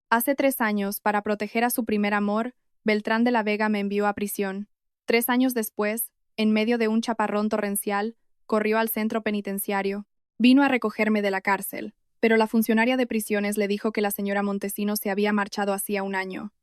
Hace 3 años, para proteger a su primer amor, Beltrán de la Vega me envió a prisión. 3 años después, en medio de un chaparrón torrencial, corrió al centro penitenciario. Vino a recogerme de la cárcel, pero la funcionaria de prisiones le dijo que la señora Montesinos se había marchado hacía un año.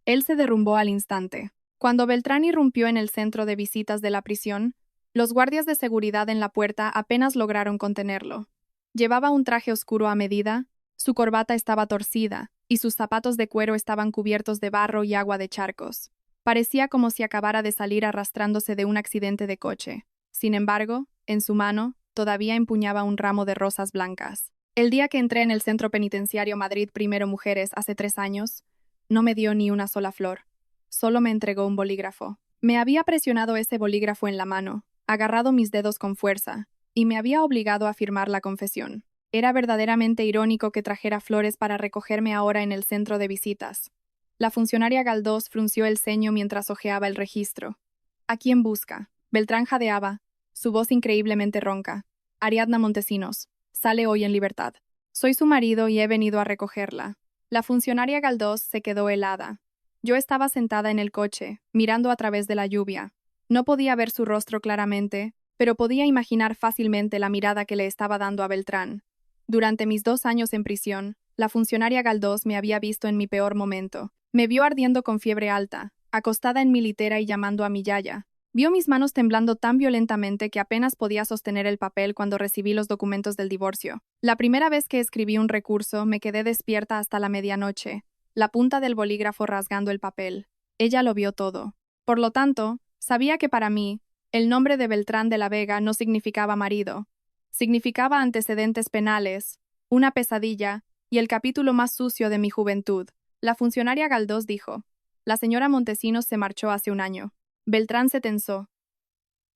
Él se derrumbó al instante. Cuando Beltrán irrumpió en el centro de visitas de la prisión, los guardias de seguridad en la puerta apenas lograron contenerlo. Llevaba un traje oscuro a medida, su corbata estaba torcida, y sus zapatos de cuero estaban cubiertos de barro y agua de charcos. Parecía como si acabara de salir arrastrándose de un accidente de coche. Sin embargo, en su mano, todavía empuñaba un ramo de rosas blancas. El día que entré en el centro penitenciario Madrid Primero Mujeres hace 3 años, no me dio ni una sola flor. Solo me entregó un bolígrafo. Me había presionado ese bolígrafo en la mano, agarrado mis dedos con fuerza, y me había obligado a firmar la confesión. Era verdaderamente irónico que trajera flores para recogerme ahora en el centro de visitas. La funcionaria Galdós frunció el ceño mientras hojeaba el registro. ¿A quién busca? Beltrán jadeaba, su voz increíblemente ronca. Ariadna Montesinos. Sale hoy en libertad. Soy su marido y he venido a recogerla. La funcionaria Galdós se quedó helada. Yo estaba sentada en el coche, mirando a través de la lluvia. No podía ver su rostro claramente, pero podía imaginar fácilmente la mirada que le estaba dando a Beltrán. Durante mis 2 años en prisión, la funcionaria Galdós me había visto en mi peor momento. Me vio ardiendo con fiebre alta, acostada en mi litera y llamando a mi yaya. Vio mis manos temblando tan violentamente que apenas podía sostener el papel cuando recibí los documentos del divorcio. La primera vez que escribí un recurso, me quedé despierta hasta la medianoche, la punta del bolígrafo rasgando el papel. Ella lo vio todo. Por lo tanto, sabía que para mí, el nombre de Beltrán de la Vega no significaba marido. Significaba antecedentes penales, una pesadilla y el capítulo más sucio de mi juventud. La funcionaria Galdós dijo: la señora Montesinos se marchó hace un año. Beltrán se tensó.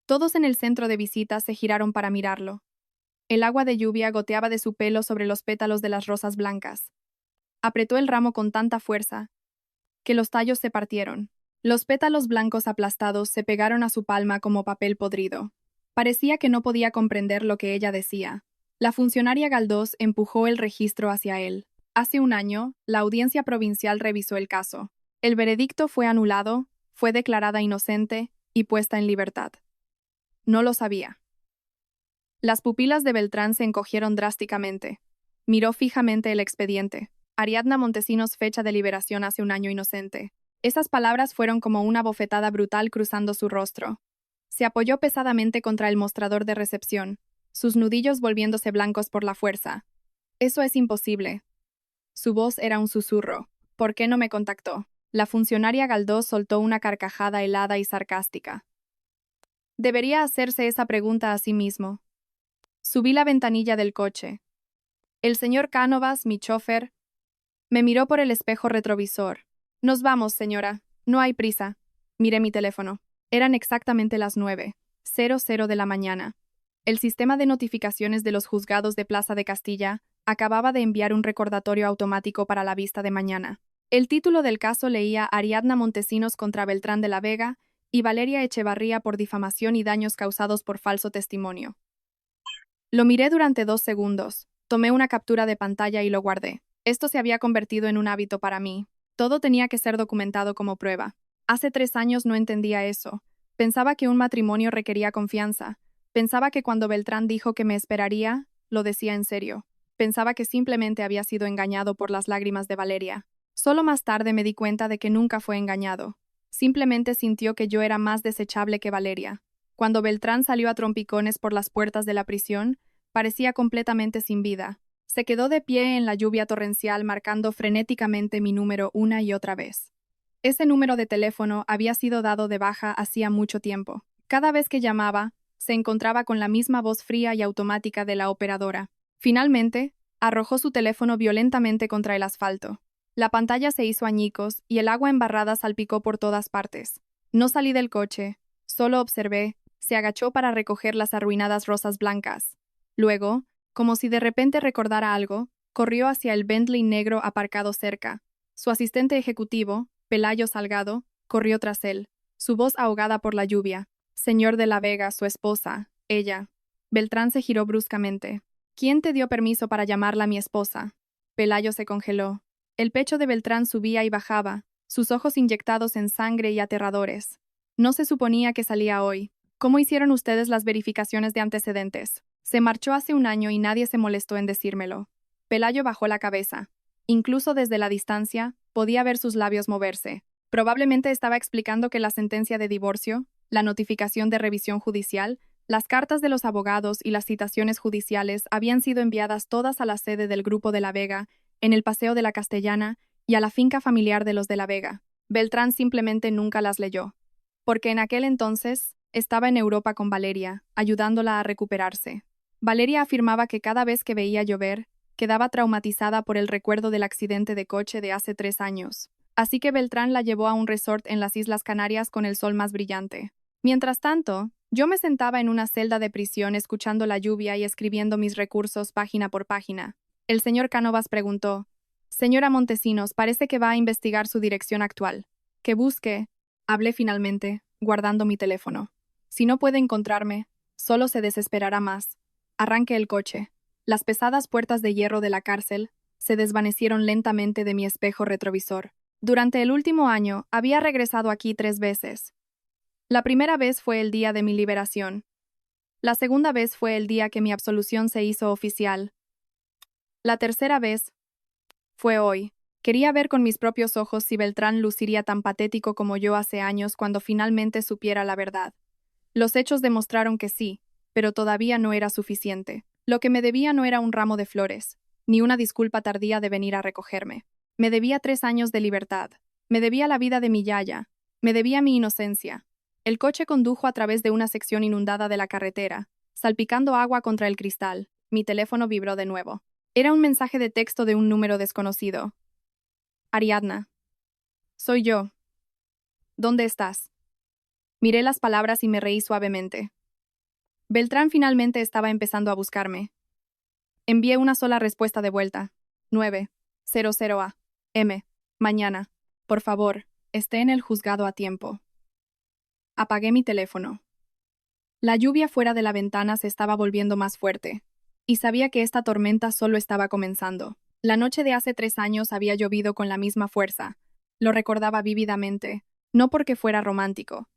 Todos en el centro de visitas se giraron para mirarlo. El agua de lluvia goteaba de su pelo sobre los pétalos de las rosas blancas. Apretó el ramo con tanta fuerza que los tallos se partieron. Los pétalos blancos aplastados se pegaron a su palma como papel podrido. Parecía que no podía comprender lo que ella decía. La funcionaria Galdós empujó el registro hacia él. Hace un año, la audiencia provincial revisó el caso. El veredicto fue anulado, fue declarada inocente y puesta en libertad. No lo sabía. Las pupilas de Beltrán se encogieron drásticamente. Miró fijamente el expediente. Ariadna Montesinos, fecha de liberación hace un año, inocente. Esas palabras fueron como una bofetada brutal cruzando su rostro. Se apoyó pesadamente contra el mostrador de recepción, sus nudillos volviéndose blancos por la fuerza. Eso es imposible. Su voz era un susurro. ¿Por qué no me contactó? La funcionaria Galdós soltó una carcajada helada y sarcástica. Debería hacerse esa pregunta a sí mismo. Subí la ventanilla del coche. El señor Cánovas, mi chofer, me miró por el espejo retrovisor. Nos vamos, señora. No hay prisa. Miré mi teléfono. Eran exactamente las 9:00 de la mañana. El sistema de notificaciones de los juzgados de Plaza de Castilla acababa de enviar un recordatorio automático para la vista de mañana. El título del caso leía: Ariadna Montesinos contra Beltrán de la Vega y Valeria Echevarría por difamación y daños causados por falso testimonio. Lo miré durante 2 segundos, tomé una captura de pantalla y lo guardé. Esto se había convertido en un hábito para mí. Todo tenía que ser documentado como prueba. Hace 3 años no entendía eso. Pensaba que un matrimonio requería confianza. Pensaba que cuando Beltrán dijo que me esperaría, lo decía en serio. Pensaba que simplemente había sido engañado por las lágrimas de Valeria. Solo más tarde me di cuenta de que nunca fue engañado. Simplemente sintió que yo era más desechable que Valeria. Cuando Beltrán salió a trompicones por las puertas de la prisión, parecía completamente sin vida. Se quedó de pie en la lluvia torrencial marcando frenéticamente mi número una y otra vez. Ese número de teléfono había sido dado de baja hacía mucho tiempo. Cada vez que llamaba, se encontraba con la misma voz fría y automática de la operadora. Finalmente, arrojó su teléfono violentamente contra el asfalto. La pantalla se hizo añicos y el agua embarrada salpicó por todas partes. No salí del coche, solo observé. Se agachó para recoger las arruinadas rosas blancas. Luego, como si de repente recordara algo, corrió hacia el Bentley negro aparcado cerca. Su asistente ejecutivo, Pelayo Salgado, corrió tras él, su voz ahogada por la lluvia. Señor de la Vega, su esposa, ella. Beltrán se giró bruscamente. ¿Quién te dio permiso para llamarla mi esposa? Pelayo se congeló. El pecho de Beltrán subía y bajaba, sus ojos inyectados en sangre y aterradores. No se suponía que salía hoy. ¿Cómo hicieron ustedes las verificaciones de antecedentes? Se marchó hace un año y nadie se molestó en decírmelo. Pelayo bajó la cabeza. Incluso desde la distancia, podía ver sus labios moverse. Probablemente estaba explicando que la sentencia de divorcio, la notificación de revisión judicial, las cartas de los abogados y las citaciones judiciales habían sido enviadas todas a la sede del Grupo de la Vega, en el Paseo de la Castellana y a la finca familiar de los de la Vega. Beltrán simplemente nunca las leyó, porque en aquel entonces estaba en Europa con Valeria, ayudándola a recuperarse. Valeria afirmaba que cada vez que veía llover, quedaba traumatizada por el recuerdo del accidente de coche de hace 3 años. Así que Beltrán la llevó a un resort en las Islas Canarias con el sol más brillante. Mientras tanto, yo me sentaba en una celda de prisión escuchando la lluvia y escribiendo mis recursos página por página. El señor Cánovas preguntó: «Señora Montesinos, parece que va a investigar su dirección actual. Que busque». Hablé finalmente, guardando mi teléfono. «Si no puede encontrarme, solo se desesperará más. Arranque el coche». Las pesadas puertas de hierro de la cárcel se desvanecieron lentamente de mi espejo retrovisor. Durante el último año, había regresado aquí 3 veces. La primera vez fue el día de mi liberación. La segunda vez fue el día que mi absolución se hizo oficial. La tercera vez fue hoy. Quería ver con mis propios ojos si Beltrán luciría tan patético como yo hace años cuando finalmente supiera la verdad. Los hechos demostraron que sí, pero todavía no era suficiente. Lo que me debía no era un ramo de flores, ni una disculpa tardía de venir a recogerme. Me debía 3 años de libertad. Me debía la vida de mi yaya. Me debía mi inocencia. El coche condujo a través de una sección inundada de la carretera, salpicando agua contra el cristal. Mi teléfono vibró de nuevo. Era un mensaje de texto de un número desconocido. «Ariadna. Soy yo. ¿Dónde estás?» Miré las palabras y me reí suavemente. Beltrán finalmente estaba empezando a buscarme. Envié una sola respuesta de vuelta. 9:00 a.m. Mañana. Por favor, esté en el juzgado a tiempo. Apagué mi teléfono. La lluvia fuera de la ventana se estaba volviendo más fuerte, y sabía que esta tormenta solo estaba comenzando. La noche de hace 3 años había llovido con la misma fuerza. Lo recordaba vívidamente, no porque fuera romántico,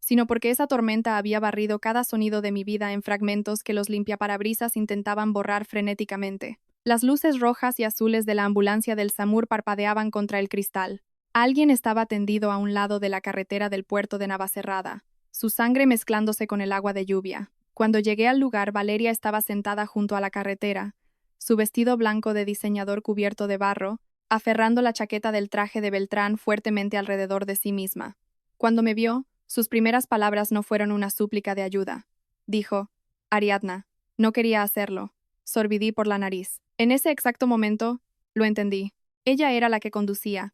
sino porque esa tormenta había barrido cada sonido de mi vida en fragmentos que los limpiaparabrisas intentaban borrar frenéticamente. Las luces rojas y azules de la ambulancia del SAMUR parpadeaban contra el cristal. Alguien estaba tendido a un lado de la carretera del puerto de Navacerrada, su sangre mezclándose con el agua de lluvia. Cuando llegué al lugar, Valeria estaba sentada junto a la carretera, su vestido blanco de diseñador cubierto de barro, aferrando la chaqueta del traje de Beltrán fuertemente alrededor de sí misma. Cuando me vio, sus primeras palabras no fueron una súplica de ayuda. Dijo: «Ariadna». No quería hacerlo. Sorbidí por la nariz. En ese exacto momento, lo entendí. Ella era la que conducía.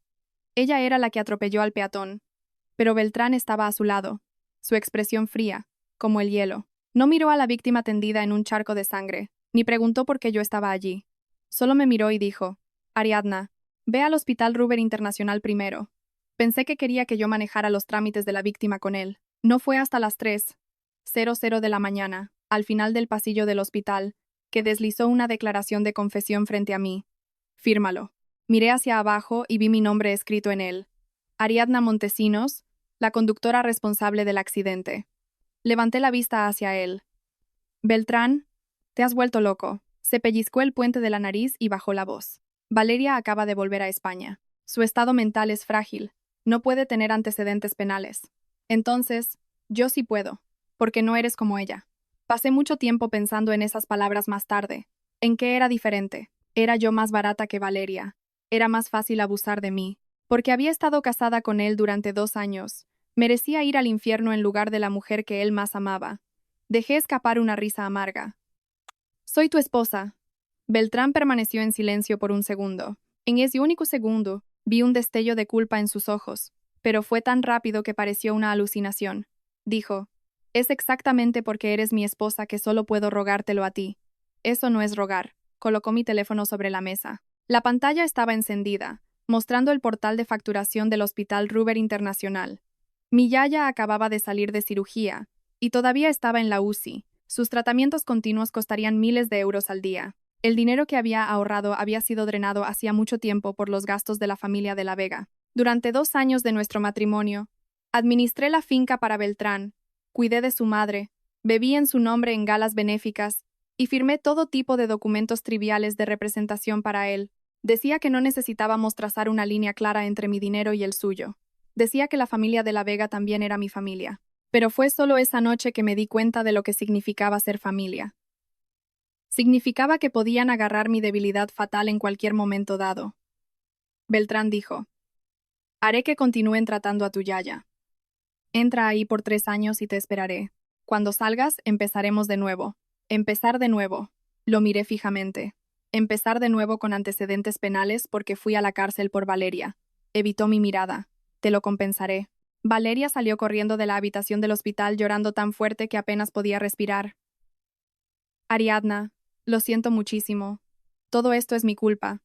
Ella era la que atropelló al peatón. Pero Beltrán estaba a su lado, su expresión fría, como el hielo. No miró a la víctima tendida en un charco de sangre, ni preguntó por qué yo estaba allí. Solo me miró y dijo: «Ariadna, ve al Hospital Ruber Internacional primero». Pensé que quería que yo manejara los trámites de la víctima con él. No fue hasta las 3:00 de la mañana, al final del pasillo del hospital, que deslizó una declaración de confesión frente a mí. «Fírmalo». Miré hacia abajo y vi mi nombre escrito en él. Ariadna Montesinos, la conductora responsable del accidente. Levanté la vista hacia él. «Beltrán, te has vuelto loco». Se pellizcó el puente de la nariz y bajó la voz. «Valeria acaba de volver a España. Su estado mental es frágil. No puede tener antecedentes penales. Entonces, yo sí puedo, porque no eres como ella». Pasé mucho tiempo pensando en esas palabras más tarde. ¿En qué era diferente? Era yo más barata que Valeria. Era más fácil abusar de mí. Porque había estado casada con él durante 2 años. Merecía ir al infierno en lugar de la mujer que él más amaba. Dejé escapar una risa amarga. «Soy tu esposa». Beltrán permaneció en silencio por un segundo. En ese único segundo, vi un destello de culpa en sus ojos, pero fue tan rápido que pareció una alucinación. Dijo: «Es exactamente porque eres mi esposa que solo puedo rogártelo a ti». «Eso no es rogar». Colocó mi teléfono sobre la mesa. La pantalla estaba encendida, mostrando el portal de facturación del Hospital Ruber Internacional. Mi yaya acababa de salir de cirugía, y todavía estaba en la UCI. Sus tratamientos continuos costarían miles de euros al día. El dinero que había ahorrado había sido drenado hacía mucho tiempo por los gastos de la familia de la Vega. Durante 2 años de nuestro matrimonio, administré la finca para Beltrán, cuidé de su madre, bebí en su nombre en galas benéficas y firmé todo tipo de documentos triviales de representación para él. Decía que no necesitábamos trazar una línea clara entre mi dinero y el suyo. Decía que la familia de la Vega también era mi familia. Pero fue solo esa noche que me di cuenta de lo que significaba ser familia. Significaba que podían agarrar mi debilidad fatal en cualquier momento dado. Beltrán dijo: haré que continúen tratando a tu yaya. Entra ahí por 3 años y te esperaré. Cuando salgas, empezaremos de nuevo. Empezar de nuevo. Lo miré fijamente. Empezar de nuevo con antecedentes penales porque fui a la cárcel por Valeria. Evitó mi mirada. Te lo compensaré. Valeria salió corriendo de la habitación del hospital llorando tan fuerte que apenas podía respirar. Ariadna, lo siento muchísimo. Todo esto es mi culpa.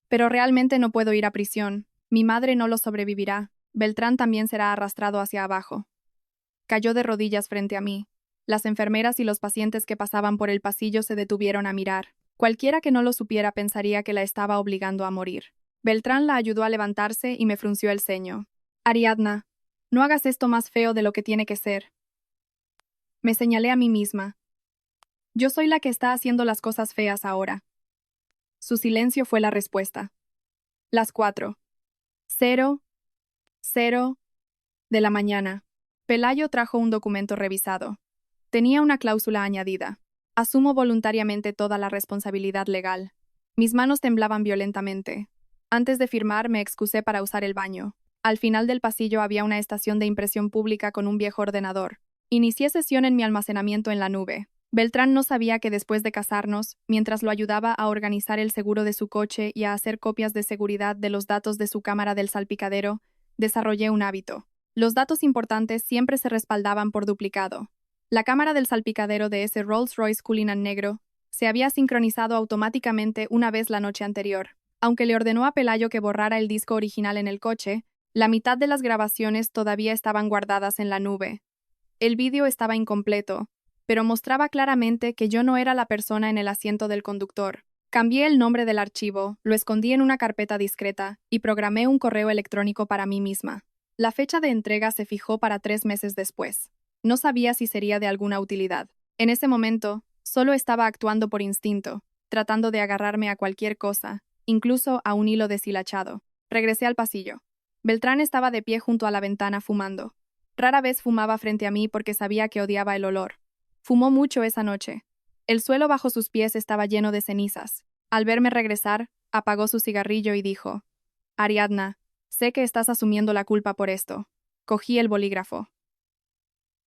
Pero realmente no puedo ir a prisión. Mi madre no lo sobrevivirá. Beltrán también será arrastrado hacia abajo. Cayó de rodillas frente a mí. Las enfermeras y los pacientes que pasaban por el pasillo se detuvieron a mirar. Cualquiera que no lo supiera pensaría que la estaba obligando a morir. Beltrán la ayudó a levantarse y me frunció el ceño. Ariadna, no hagas esto más feo de lo que tiene que ser. Me señalé a mí misma. Yo soy la que está haciendo las cosas feas ahora. Su silencio fue la respuesta. Las 4:00 de la mañana. Pelayo trajo un documento revisado. Tenía una cláusula añadida. Asumo voluntariamente toda la responsabilidad legal. Mis manos temblaban violentamente. Antes de firmar, me excusé para usar el baño. Al final del pasillo había una estación de impresión pública con un viejo ordenador. Inicié sesión en mi almacenamiento en la nube. Beltrán no sabía que después de casarnos, mientras lo ayudaba a organizar el seguro de su coche y a hacer copias de seguridad de los datos de su cámara del salpicadero, desarrollé un hábito. Los datos importantes siempre se respaldaban por duplicado. La cámara del salpicadero de ese Rolls-Royce Cullinan negro se había sincronizado automáticamente una vez la noche anterior. Aunque le ordenó a Pelayo que borrara el disco original en el coche, la mitad de las grabaciones todavía estaban guardadas en la nube. El vídeo estaba incompleto, pero mostraba claramente que yo no era la persona en el asiento del conductor. Cambié el nombre del archivo, lo escondí en una carpeta discreta y programé un correo electrónico para mí misma. La fecha de entrega se fijó para 3 meses después. No sabía si sería de alguna utilidad. En ese momento, solo estaba actuando por instinto, tratando de agarrarme a cualquier cosa, incluso a un hilo deshilachado. Regresé al pasillo. Beltrán estaba de pie junto a la ventana fumando. Rara vez fumaba frente a mí porque sabía que odiaba el olor. Fumó mucho esa noche. El suelo bajo sus pies estaba lleno de cenizas. Al verme regresar, apagó su cigarrillo y dijo: Ariadna, sé que estás asumiendo la culpa por esto. Cogí el bolígrafo.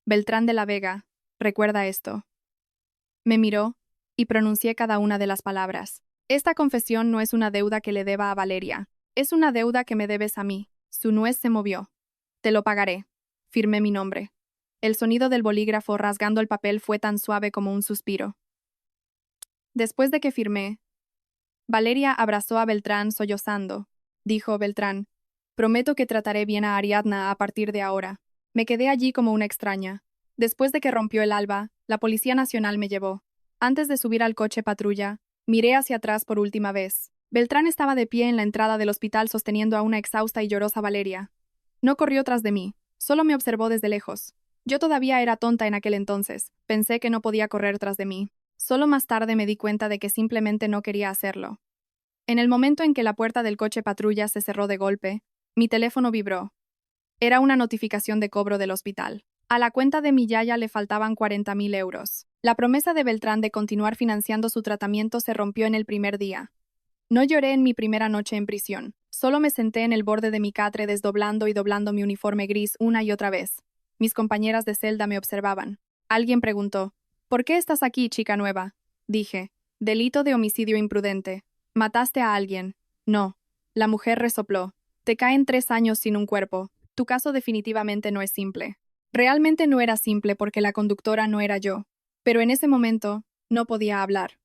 Beltrán de la Vega, recuerda esto. Me miró, y pronuncié cada una de las palabras. Esta confesión no es una deuda que le deba a Valeria. Es una deuda que me debes a mí. Su nuez se movió. Te lo pagaré. Firmé mi nombre. El sonido del bolígrafo rasgando el papel fue tan suave como un suspiro. Después de que firmé, Valeria abrazó a Beltrán sollozando. Dijo Beltrán: prometo que trataré bien a Ariadna a partir de ahora. Me quedé allí como una extraña. Después de que rompió el alba, la Policía Nacional me llevó. Antes de subir al coche patrulla, miré hacia atrás por última vez. Beltrán estaba de pie en la entrada del hospital sosteniendo a una exhausta y llorosa Valeria. No corrió tras de mí, solo me observó desde lejos. Yo todavía era tonta en aquel entonces. Pensé que no podía correr tras de mí. Solo más tarde me di cuenta de que simplemente no quería hacerlo. En el momento en que la puerta del coche patrulla se cerró de golpe, mi teléfono vibró. Era una notificación de cobro del hospital. A la cuenta de mi yaya le faltaban 40.000 euros. La promesa de Beltrán de continuar financiando su tratamiento se rompió en el primer día. No lloré en mi primera noche en prisión. Solo me senté en el borde de mi catre desdoblando y doblando mi uniforme gris una y otra vez. Mis compañeras de celda me observaban. Alguien preguntó: ¿por qué estás aquí, chica nueva? Dije: delito de homicidio imprudente. ¿Mataste a alguien? No. La mujer resopló. Te caen 3 años sin un cuerpo. Tu caso definitivamente no es simple. Realmente no era simple porque la conductora no era yo. Pero en ese momento, no podía hablar.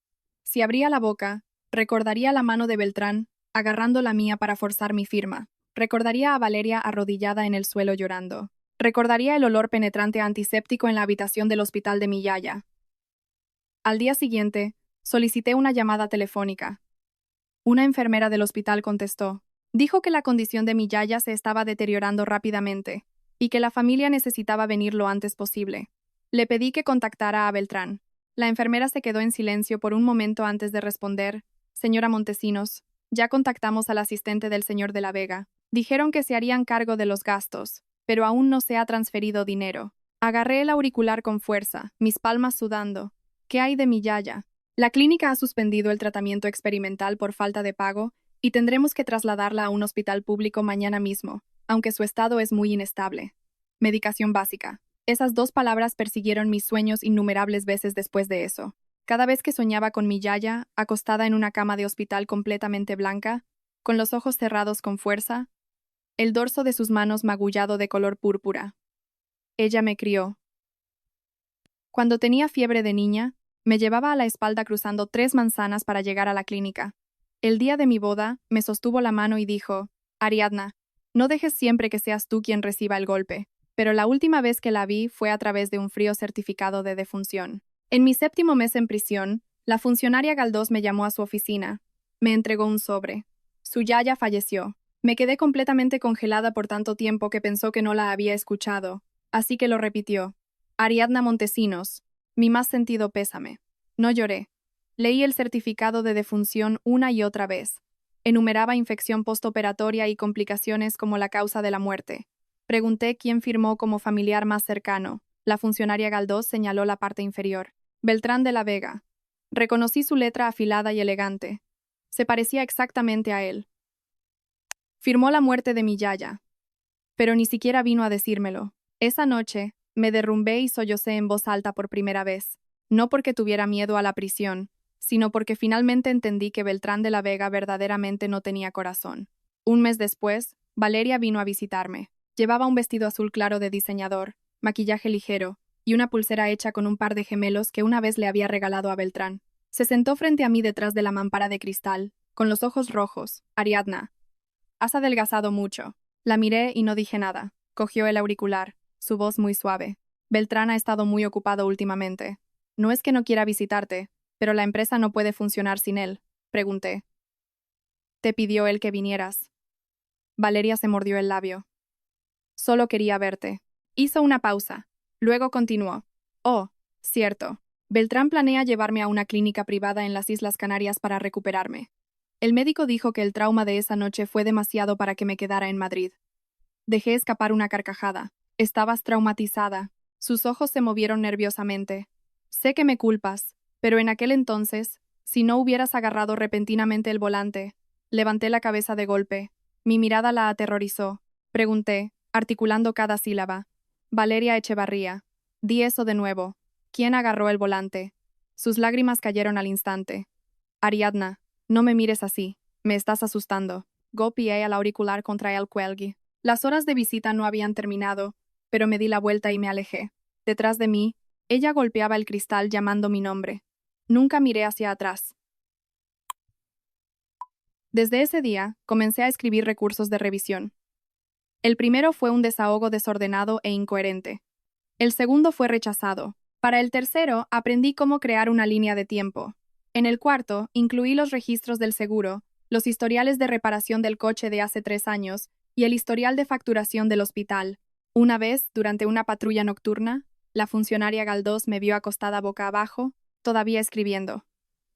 Si abría la boca, recordaría la mano de Beltrán, agarrando la mía para forzar mi firma. Recordaría a Valeria arrodillada en el suelo llorando. Recordaría el olor penetrante antiséptico en la habitación del hospital de mi yaya. Al día siguiente, Solicité una llamada telefónica. Una enfermera del hospital contestó. Dijo que la condición de mi yaya se estaba deteriorando rápidamente y que la familia necesitaba venir lo antes posible. Le pedí que contactara a Beltrán. La enfermera se quedó en silencio por un momento antes de responder. Señora Montesinos, ya contactamos al asistente del señor de la Vega. Dijeron que se harían cargo de los gastos, pero aún no se ha transferido dinero. Agarré el auricular con fuerza, mis palmas sudando. ¿Qué hay de mi yaya? La clínica ha suspendido el tratamiento experimental por falta de pago y tendremos que trasladarla a un hospital público mañana mismo, aunque su estado es muy inestable. Medicación básica. Esas dos palabras persiguieron mis sueños innumerables veces después de eso. Cada vez que soñaba con mi yaya, acostada en una cama de hospital completamente blanca, con los ojos cerrados con fuerza, el dorso de sus manos magullado de color púrpura. Ella me crió. Cuando tenía fiebre de niña, me llevaba a la espalda cruzando 3 manzanas para llegar a la clínica. El día de mi boda, me sostuvo la mano y dijo, Ariadna, no dejes siempre que seas tú quien reciba el golpe. Pero la última vez que la vi fue a través de un frío certificado de defunción. En mi 7º mes en prisión, la funcionaria Galdós me llamó a su oficina. Me entregó un sobre. Su yaya falleció. Me quedé completamente congelada por tanto tiempo que pensó que no la había escuchado, así que lo repitió. Ariadna Montesinos, mi más sentido pésame. No lloré. Leí el certificado de defunción una y otra vez. Enumeraba infección postoperatoria y complicaciones como la causa de la muerte. Pregunté quién firmó como familiar más cercano. La funcionaria Galdós señaló la parte inferior. Beltrán de la Vega. Reconocí su letra afilada y elegante. Se parecía exactamente a él. Firmó la muerte de mi yaya. Pero ni siquiera vino a decírmelo. Esa noche, me derrumbé y sollocé en voz alta por primera vez. No porque tuviera miedo a la prisión, sino porque finalmente entendí que Beltrán de la Vega verdaderamente no tenía corazón. Un mes después, Valeria vino a visitarme. Llevaba un vestido azul claro de diseñador, maquillaje ligero, y una pulsera hecha con un par de gemelos que una vez le había regalado a Beltrán. Se sentó frente a mí detrás de la mampara de cristal, con los ojos rojos. Ariadna, has adelgazado mucho. La miré y no dije nada. Cogió el auricular, su voz muy suave. Beltrán ha estado muy ocupado últimamente. No es que no quiera visitarte, pero la empresa no puede funcionar sin él. Pregunté. Te pidió él que vinieras. Valeria se mordió el labio. Solo quería verte. Hizo una pausa. Luego continuó. Oh, cierto. Beltrán planea llevarme a una clínica privada en las Islas Canarias para recuperarme. El médico dijo que el trauma de esa noche fue demasiado para que me quedara en Madrid. Dejé escapar una carcajada. Estabas traumatizada. Sus ojos se movieron nerviosamente. Sé que me culpas, pero en aquel entonces, si no hubieras agarrado repentinamente el volante, levanté la cabeza de golpe. Mi mirada la aterrorizó. Pregunté, articulando cada sílaba. Valeria Echevarría. Di eso de nuevo. ¿Quién agarró el volante? Sus lágrimas cayeron al instante. Ariadna, no me mires así. Me estás asustando. Golpeé al auricular contra el cuelgue. Las horas de visita no habían terminado, pero me di la vuelta y me alejé. Detrás de mí, ella golpeaba el cristal llamando mi nombre. Nunca miré hacia atrás. Desde ese día, comencé a escribir recursos de revisión. El primero fue un desahogo desordenado e incoherente. El segundo fue rechazado. Para el tercero, aprendí cómo crear una línea de tiempo. En el cuarto, incluí los registros del seguro, los historiales de reparación del coche de hace 3 años y el historial de facturación del hospital. Una vez, durante una patrulla nocturna, la funcionaria Galdós me vio acostada boca abajo, todavía escribiendo.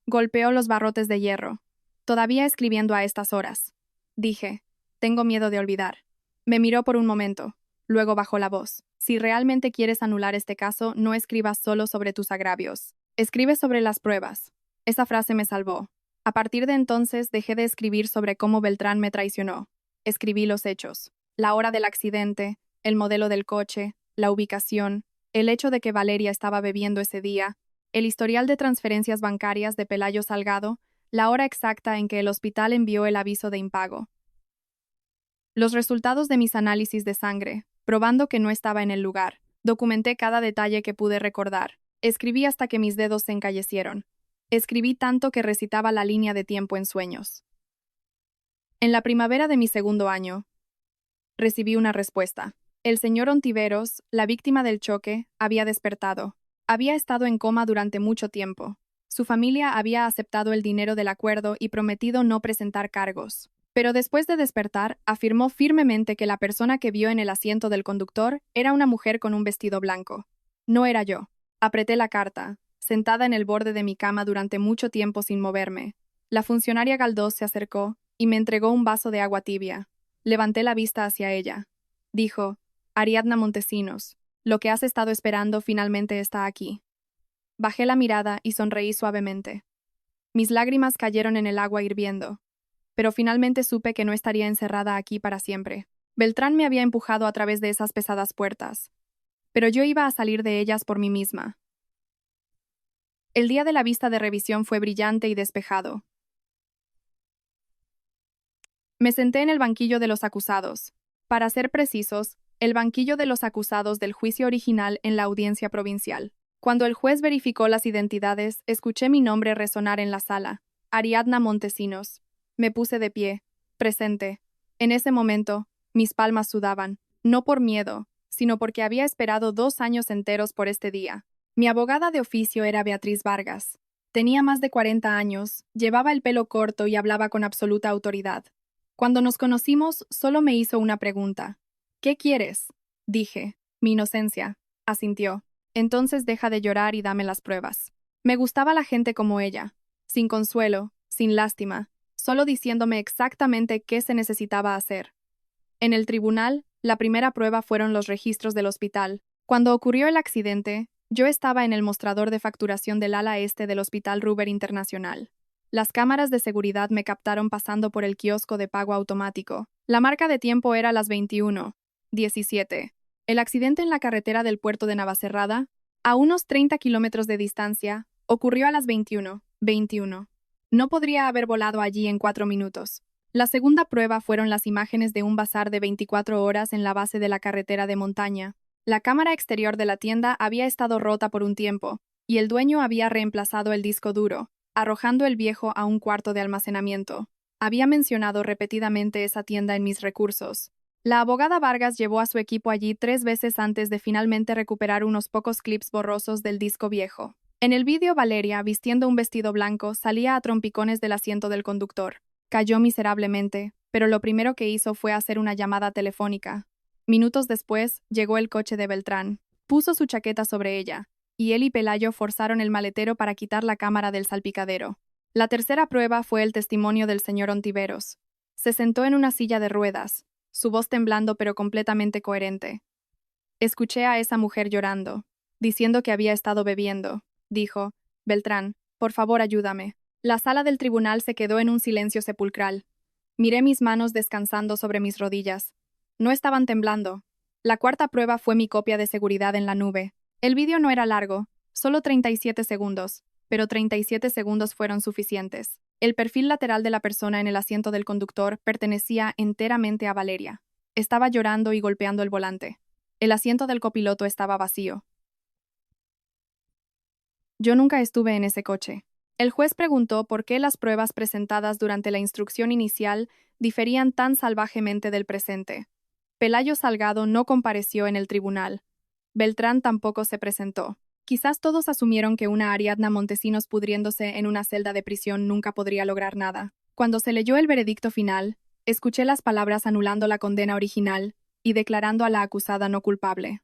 Golpeó los barrotes de hierro. Todavía escribiendo a estas horas. Dije, tengo miedo de olvidar. Me miró por un momento. Luego bajó la voz. Si realmente quieres anular este caso, no escribas solo sobre tus agravios. Escribe sobre las pruebas. Esa frase me salvó. A partir de entonces dejé de escribir sobre cómo Beltrán me traicionó. Escribí los hechos. La hora del accidente, el modelo del coche, la ubicación, el hecho de que Valeria estaba bebiendo ese día, el historial de transferencias bancarias de Pelayo Salgado, la hora exacta en que el hospital envió el aviso de impago. Los resultados de mis análisis de sangre, probando que no estaba en el lugar. Documenté cada detalle que pude recordar. Escribí hasta que mis dedos se encallecieron. Escribí tanto que recitaba la línea de tiempo en sueños. En la primavera de mi 2º año, recibí una respuesta. El señor Ontiveros, la víctima del choque, había despertado. Había estado en coma durante mucho tiempo. Su familia había aceptado el dinero del acuerdo y prometido no presentar cargos. Pero después de despertar, afirmó firmemente que la persona que vio en el asiento del conductor era una mujer con un vestido blanco. No era yo. Apreté la carta, sentada en el borde de mi cama durante mucho tiempo sin moverme. La funcionaria Galdós se acercó y me entregó un vaso de agua tibia. Levanté la vista hacia ella. Dijo: Ariadna Montesinos, lo que has estado esperando finalmente está aquí. Bajé la mirada y sonreí suavemente. Mis lágrimas cayeron en el agua hirviendo. Pero finalmente supe que no estaría encerrada aquí para siempre. Beltrán me había empujado a través de esas pesadas puertas. Pero yo iba a salir de ellas por mí misma. El día de la vista de revisión fue brillante y despejado. Me senté en el banquillo de los acusados. Para ser precisos, el banquillo de los acusados del juicio original en la audiencia provincial. Cuando el juez verificó las identidades, escuché mi nombre resonar en la sala. Ariadna Montesinos. Me puse de pie, presente. En ese momento, mis palmas sudaban, no por miedo, sino porque había esperado 2 años enteros por este día. Mi abogada de oficio era Beatriz Vargas. Tenía más de 40 años, llevaba el pelo corto y hablaba con absoluta autoridad. Cuando nos conocimos, solo me hizo una pregunta. ¿Qué quieres? Dije. Mi inocencia. Asintió. Entonces deja de llorar y dame las pruebas. Me gustaba la gente como ella, sin consuelo, sin lástima, solo diciéndome exactamente qué se necesitaba hacer. En el tribunal, la primera prueba fueron los registros del hospital. Cuando ocurrió el accidente, yo estaba en el mostrador de facturación del ala este del Hospital Ruber Internacional. Las cámaras de seguridad me captaron pasando por el kiosco de pago automático. La marca de tiempo era las 21:17. El accidente en la carretera del puerto de Navacerrada, a unos 30 kilómetros de distancia, ocurrió a las 21:21. No podría haber volado allí en 4 minutos. La segunda prueba fueron las imágenes de un bazar de 24 horas en la base de la carretera de montaña. La cámara exterior de la tienda había estado rota por un tiempo, y el dueño había reemplazado el disco duro, arrojando el viejo a un cuarto de almacenamiento. Había mencionado repetidamente esa tienda en mis recursos. La abogada Vargas llevó a su equipo allí 3 veces antes de finalmente recuperar unos pocos clips borrosos del disco viejo. En el vídeo, Valeria, vistiendo un vestido blanco, salía a trompicones del asiento del conductor. Cayó miserablemente, pero lo primero que hizo fue hacer una llamada telefónica. Minutos después, llegó el coche de Beltrán. Puso su chaqueta sobre ella, y él y Pelayo forzaron el maletero para quitar la cámara del salpicadero. La tercera prueba fue el testimonio del señor Ontiveros. Se sentó en una silla de ruedas, su voz temblando pero completamente coherente. Escuché a esa mujer llorando, diciendo que había estado bebiendo. Dijo: Beltrán, por favor ayúdame. La sala del tribunal se quedó en un silencio sepulcral. Miré mis manos descansando sobre mis rodillas. No estaban temblando. La cuarta prueba fue mi copia de seguridad en la nube. El vídeo no era largo, solo 37 segundos, pero 37 segundos fueron suficientes. El perfil lateral de la persona en el asiento del conductor pertenecía enteramente a Valeria. Estaba llorando y golpeando el volante. El asiento del copiloto estaba vacío. Yo nunca estuve en ese coche. El juez preguntó por qué las pruebas presentadas durante la instrucción inicial diferían tan salvajemente del presente. Pelayo Salgado no compareció en el tribunal. Beltrán tampoco se presentó. Quizás todos asumieron que una Ariadna Montesinos pudriéndose en una celda de prisión nunca podría lograr nada. Cuando se leyó el veredicto final, escuché las palabras anulando la condena original y declarando a la acusada no culpable.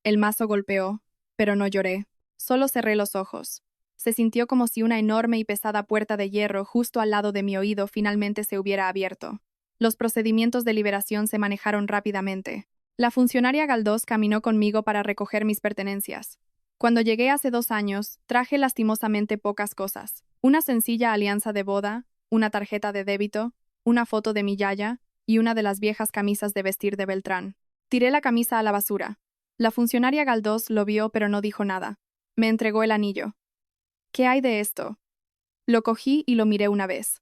El mazo golpeó, pero no lloré. Solo cerré los ojos. Se sintió como si una enorme y pesada puerta de hierro justo al lado de mi oído finalmente se hubiera abierto. Los procedimientos de liberación se manejaron rápidamente. La funcionaria Galdós caminó conmigo para recoger mis pertenencias. Cuando llegué hace 2 años, traje lastimosamente pocas cosas. Una sencilla alianza de boda, una tarjeta de débito, una foto de mi yaya y una de las viejas camisas de vestir de Beltrán. Tiré la camisa a la basura. La funcionaria Galdós lo vio pero no dijo nada. Me entregó el anillo. ¿Qué hay de esto? Lo cogí y lo miré una vez.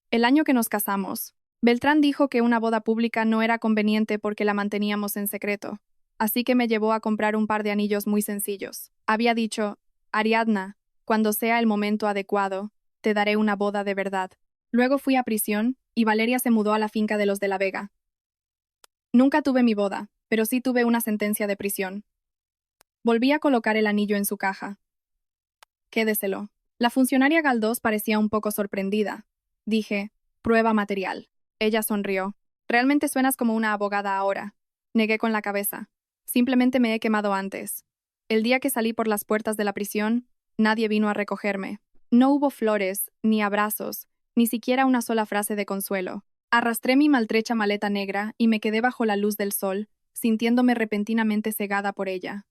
El año que nos casamos, Beltrán dijo que una boda pública no era conveniente porque la manteníamos en secreto. Así que me llevó a comprar un par de anillos muy sencillos. Había dicho: Ariadna, cuando sea el momento adecuado, te daré una boda de verdad. Luego fui a prisión y Valeria se mudó a la finca de los de la Vega. Nunca tuve mi boda, pero sí tuve una sentencia de prisión. Volví a colocar el anillo en su caja. Quédeselo. La funcionaria Galdós parecía un poco sorprendida. Dije, prueba material. Ella sonrió. Realmente suenas como una abogada ahora. Negué con la cabeza. Simplemente me he quemado antes. El día que salí por las puertas de la prisión, nadie vino a recogerme. No hubo flores, ni abrazos, ni siquiera una sola frase de consuelo. Arrastré mi maltrecha maleta negra y me quedé bajo la luz del sol, sintiéndome repentinamente cegada por ella.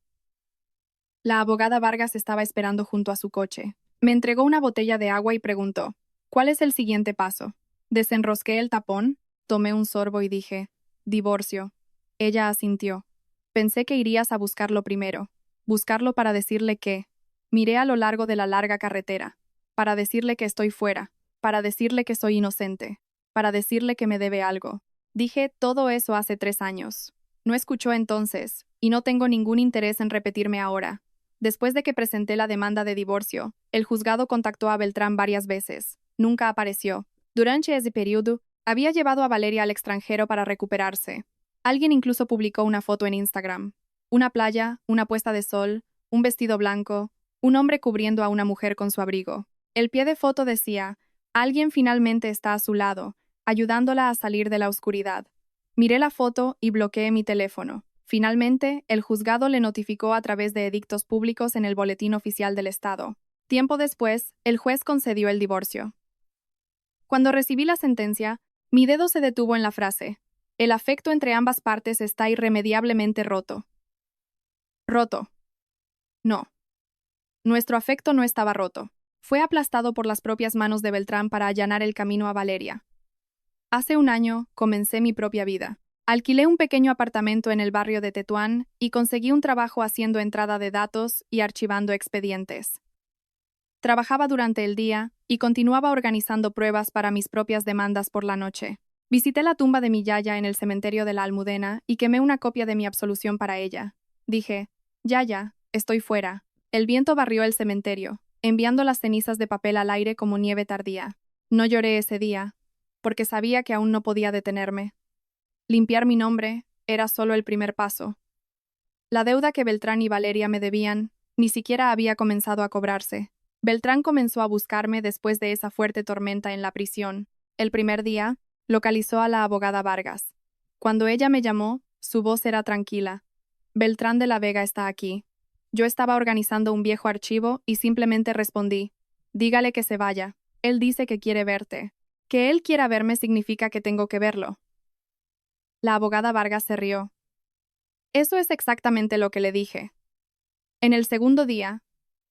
La abogada Vargas estaba esperando junto a su coche. Me entregó una botella de agua y preguntó, ¿cuál es el siguiente paso? Desenrosqué el tapón, tomé un sorbo y dije, divorcio. Ella asintió. Pensé que irías a buscarlo primero. Buscarlo para decirle que. Miré a lo largo de la larga carretera. Para decirle que estoy fuera. Para decirle que soy inocente. Para decirle que me debe algo. Dije todo eso hace 3 años. No escuchó entonces, y no tengo ningún interés en repetirme ahora. Después de que presenté la demanda de divorcio, el juzgado contactó a Beltrán varias veces. Nunca apareció. Durante ese periodo, había llevado a Valeria al extranjero para recuperarse. Alguien incluso publicó una foto en Instagram. Una playa, una puesta de sol, un vestido blanco, un hombre cubriendo a una mujer con su abrigo. El pie de foto decía, alguien finalmente está a su lado, ayudándola a salir de la oscuridad. Miré la foto y bloqueé mi teléfono. Finalmente, el juzgado le notificó a través de edictos públicos en el Boletín Oficial del Estado. Tiempo después, el juez concedió el divorcio. Cuando recibí la sentencia, mi dedo se detuvo en la frase, el afecto entre ambas partes está irremediablemente roto. Roto. No. Nuestro afecto no estaba roto. Fue aplastado por las propias manos de Beltrán para allanar el camino a Valeria. Hace 1 año, comencé mi propia vida. Alquilé un pequeño apartamento en el barrio de Tetuán y conseguí un trabajo haciendo entrada de datos y archivando expedientes. Trabajaba durante el día y continuaba organizando pruebas para mis propias demandas por la noche. Visité la tumba de mi yaya en el cementerio de la Almudena y quemé una copia de mi absolución para ella. Dije, Yaya, estoy fuera. El viento barrió el cementerio, enviando las cenizas de papel al aire como nieve tardía. No lloré ese día, porque sabía que aún no podía detenerme. Limpiar mi nombre era solo el primer paso. La deuda que Beltrán y Valeria me debían ni siquiera había comenzado a cobrarse. Beltrán comenzó a buscarme después de esa fuerte tormenta en la prisión. El primer día, localizó a la abogada Vargas. Cuando ella me llamó, su voz era tranquila. Beltrán de la Vega está aquí. Yo estaba organizando un viejo archivo y simplemente respondí, dígale que se vaya. Él dice que quiere verte. Que él quiera verme significa que tengo que verlo. La abogada Vargas se rió. Eso es exactamente lo que le dije. En el segundo día,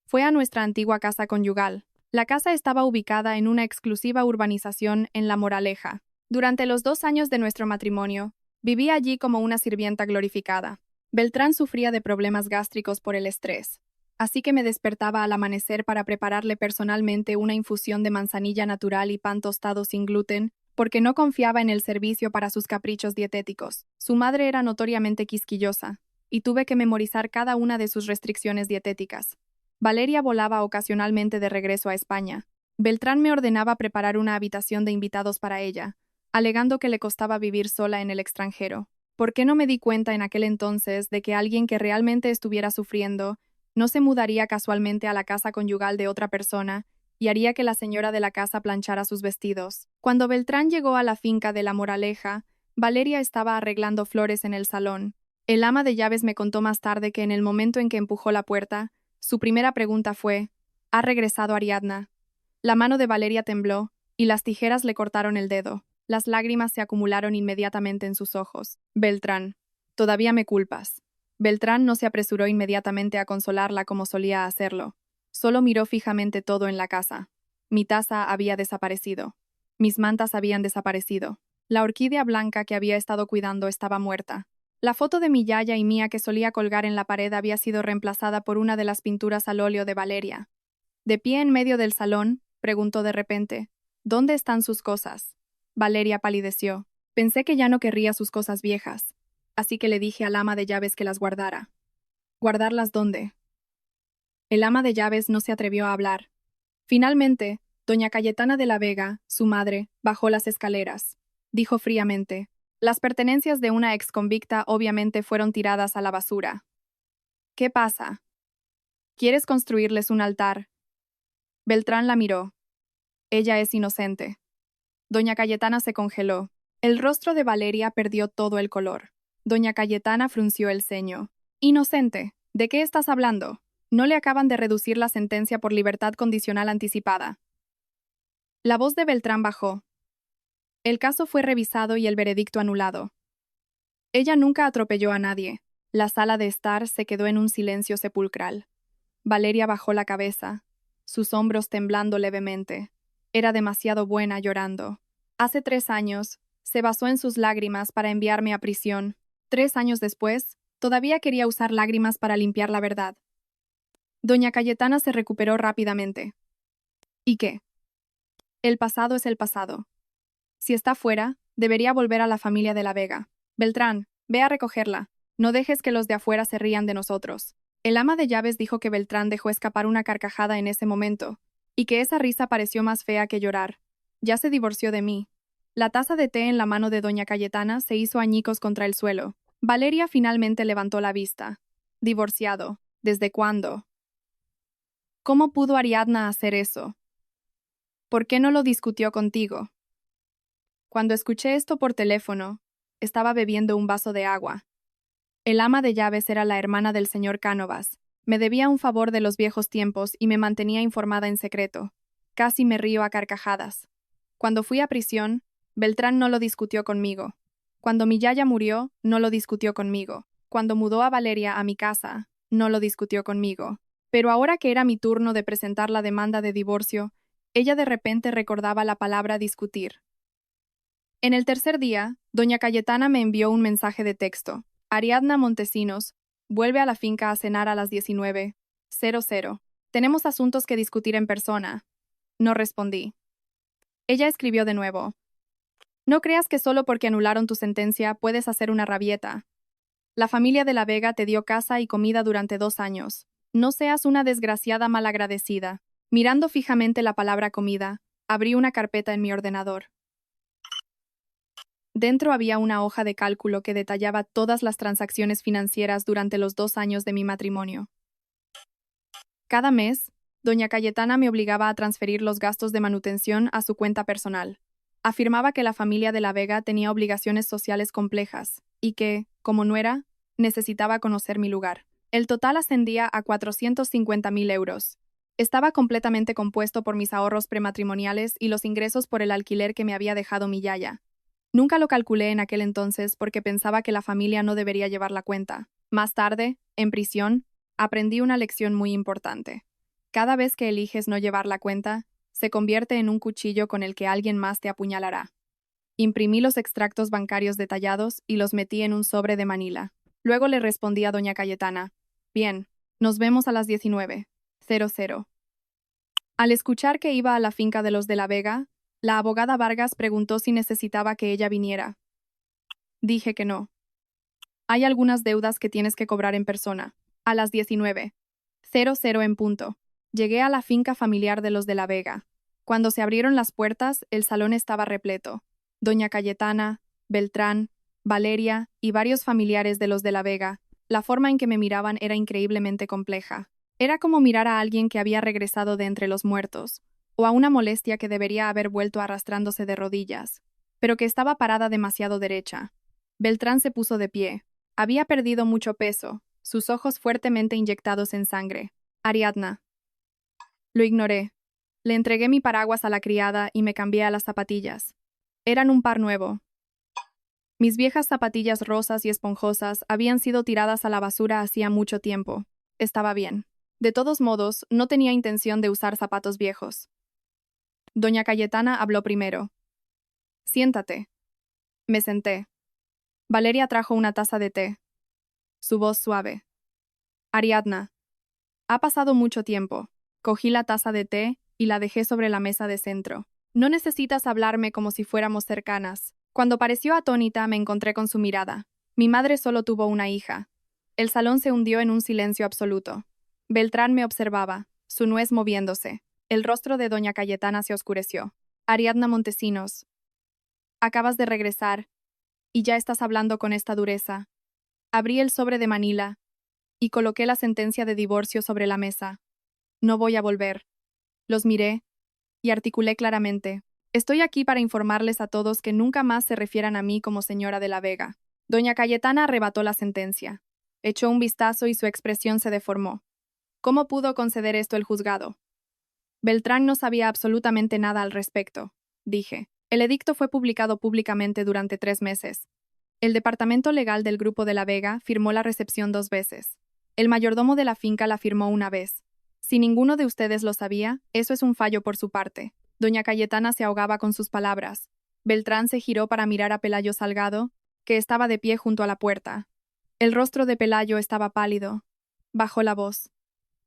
fue a nuestra antigua casa conyugal. La casa estaba ubicada en una exclusiva urbanización en La Moraleja. Durante los 2 años de nuestro matrimonio, viví allí como una sirvienta glorificada. Beltrán sufría de problemas gástricos por el estrés, así que me despertaba al amanecer para prepararle personalmente una infusión de manzanilla natural y pan tostado sin gluten, porque no confiaba en el servicio para sus caprichos dietéticos. Su madre era notoriamente quisquillosa, y tuve que memorizar cada una de sus restricciones dietéticas. Valeria volaba ocasionalmente de regreso a España. Beltrán me ordenaba preparar una habitación de invitados para ella, alegando que le costaba vivir sola en el extranjero. ¿Por qué no me di cuenta en aquel entonces de que alguien que realmente estuviera sufriendo no se mudaría casualmente a la casa conyugal de otra persona y haría que la señora de la casa planchara sus vestidos? Cuando Beltrán llegó a la finca de La Moraleja, Valeria estaba arreglando flores en el salón. El ama de llaves me contó más tarde que en el momento en que empujó la puerta, su primera pregunta fue, ¿ha regresado Ariadna? La mano de Valeria tembló, y las tijeras le cortaron el dedo. Las lágrimas se acumularon inmediatamente en sus ojos. Beltrán, todavía me culpas. Beltrán no se apresuró inmediatamente a consolarla como solía hacerlo. Solo miró fijamente todo en la casa. Mi taza había desaparecido. Mis mantas habían desaparecido. La orquídea blanca que había estado cuidando estaba muerta. La foto de mi yaya y mía que solía colgar en la pared había sido reemplazada por una de las pinturas al óleo de Valeria. De pie en medio del salón, preguntó de repente, ¿dónde están sus cosas? Valeria palideció. Pensé que ya no querría sus cosas viejas, así que le dije al ama de llaves que las guardara. ¿Guardarlas dónde? El ama de llaves no se atrevió a hablar. Finalmente, doña Cayetana de la Vega, su madre, bajó las escaleras. Dijo fríamente, las pertenencias de una exconvicta obviamente fueron tiradas a la basura. ¿Qué pasa? ¿Quieres construirles un altar Beltrán la miró. Ella es inocente. Doña Cayetana se congeló. El rostro de Valeria perdió todo el color. Doña Cayetana frunció el ceño. Inocente. ¿De qué estás hablando? No le acaban de reducir la sentencia por libertad condicional anticipada. La voz de Beltrán bajó. El caso fue revisado y el veredicto anulado. Ella nunca atropelló a nadie. La sala de estar se quedó en un silencio sepulcral. Valeria bajó la cabeza, sus hombros temblando levemente. Era demasiado buena llorando. Hace 3 años, se basó en sus lágrimas para enviarme a prisión. 3 años después, todavía quería usar lágrimas para limpiar la verdad. Doña Cayetana se recuperó rápidamente. ¿Y qué? El pasado es el pasado. Si está fuera, debería volver a la familia de la Vega. Beltrán, ve a recogerla. No dejes que los de afuera se rían de nosotros. El ama de llaves dijo que Beltrán dejó escapar una carcajada en ese momento, y que esa risa pareció más fea que llorar. Ya se divorció de mí. La taza de té en la mano de doña Cayetana se hizo añicos contra el suelo. Valeria finalmente levantó la vista. Divorciado. ¿Desde cuándo? ¿Cómo pudo Ariadna hacer eso? ¿Por qué no lo discutió contigo? Cuando escuché esto por teléfono, estaba bebiendo un vaso de agua. El ama de llaves era la hermana del señor Cánovas. Me debía un favor de los viejos tiempos y me mantenía informada en secreto. Casi me río a carcajadas. Cuando fui a prisión, Beltrán no lo discutió conmigo. Cuando mi yaya murió, no lo discutió conmigo. Cuando mudó a Valeria a mi casa, no lo discutió conmigo. Pero ahora que era mi turno de presentar la demanda de divorcio, ella de repente recordaba la palabra discutir. En el tercer día, doña Cayetana me envió un mensaje de texto. Ariadna Montesinos vuelve a la finca a cenar a las 19:00. Tenemos asuntos que discutir en persona. No respondí. Ella escribió de nuevo. No creas que solo porque anularon tu sentencia puedes hacer una rabieta. La familia de la Vega te dio casa y comida durante 2 años. No seas una desgraciada malagradecida. Mirando fijamente la palabra comida, abrí una carpeta en mi ordenador. Dentro había una hoja de cálculo que detallaba todas las transacciones financieras durante los 2 años de mi matrimonio. Cada mes, doña Cayetana me obligaba a transferir los gastos de manutención a su cuenta personal. Afirmaba que la familia de la Vega tenía obligaciones sociales complejas y que, como nuera, necesitaba conocer mi lugar. El total ascendía a 450.000 euros. Estaba completamente compuesto por mis ahorros prematrimoniales y los ingresos por el alquiler que me había dejado mi yaya. Nunca lo calculé en aquel entonces porque pensaba que la familia no debería llevar la cuenta. Más tarde, en prisión, aprendí una lección muy importante. Cada vez que eliges no llevar la cuenta, se convierte en un cuchillo con el que alguien más te apuñalará. Imprimí los extractos bancarios detallados y los metí en un sobre de Manila. Luego le respondí a doña Cayetana. Bien, nos vemos a las 19:00. Al escuchar que iba a la finca de los de la Vega, la abogada Vargas preguntó si necesitaba que ella viniera. Dije que no. Hay algunas deudas que tienes que cobrar en persona. A las 19:00 en punto. Llegué a la finca familiar de los de la Vega. Cuando se abrieron las puertas, el salón estaba repleto. Doña Cayetana, Beltrán, Valeria y varios familiares de los de la Vega. La forma en que me miraban era increíblemente compleja. Era como mirar a alguien que había regresado de entre los muertos, o a una molestia que debería haber vuelto arrastrándose de rodillas, pero que estaba parada demasiado derecha. Beltrán se puso de pie. Había perdido mucho peso, sus ojos fuertemente inyectados en sangre. Ariadna. Lo ignoré. Le entregué mi paraguas a la criada y me cambié a las zapatillas. Eran un par nuevo. Mis viejas zapatillas rosas y esponjosas habían sido tiradas a la basura hacía mucho tiempo. Estaba bien. De todos modos, no tenía intención de usar zapatos viejos. Doña Cayetana habló primero. Siéntate. Me senté. Valeria trajo una taza de té. Su voz suave. Ariadna. Ha pasado mucho tiempo. Cogí la taza de té y la dejé sobre la mesa de centro. No necesitas hablarme como si fuéramos cercanas. Cuando pareció atónita me encontré con su mirada. Mi madre solo tuvo una hija. El salón se hundió en un silencio absoluto. Beltrán me observaba, su nuez moviéndose. El rostro de doña Cayetana se oscureció. Ariadna Montesinos. Acabas de regresar, y ya estás hablando con esta dureza. Abrí el sobre de Manila, y coloqué la sentencia de divorcio sobre la mesa. No voy a volver. Los miré y articulé claramente. Estoy aquí para informarles a todos que nunca más se refieran a mí como señora de la Vega. Doña Cayetana arrebató la sentencia. Echó un vistazo y su expresión se deformó. ¿Cómo pudo conceder esto el juzgado? Beltrán no sabía absolutamente nada al respecto, dije. El edicto fue publicado públicamente durante 3 meses. El departamento legal del Grupo de la Vega firmó la recepción 2 veces. El mayordomo de la finca la firmó una vez. Si ninguno de ustedes lo sabía, eso es un fallo por su parte. Doña Cayetana se ahogaba con sus palabras. Beltrán se giró para mirar a Pelayo Salgado, que estaba de pie junto a la puerta. El rostro de Pelayo estaba pálido. Bajó la voz.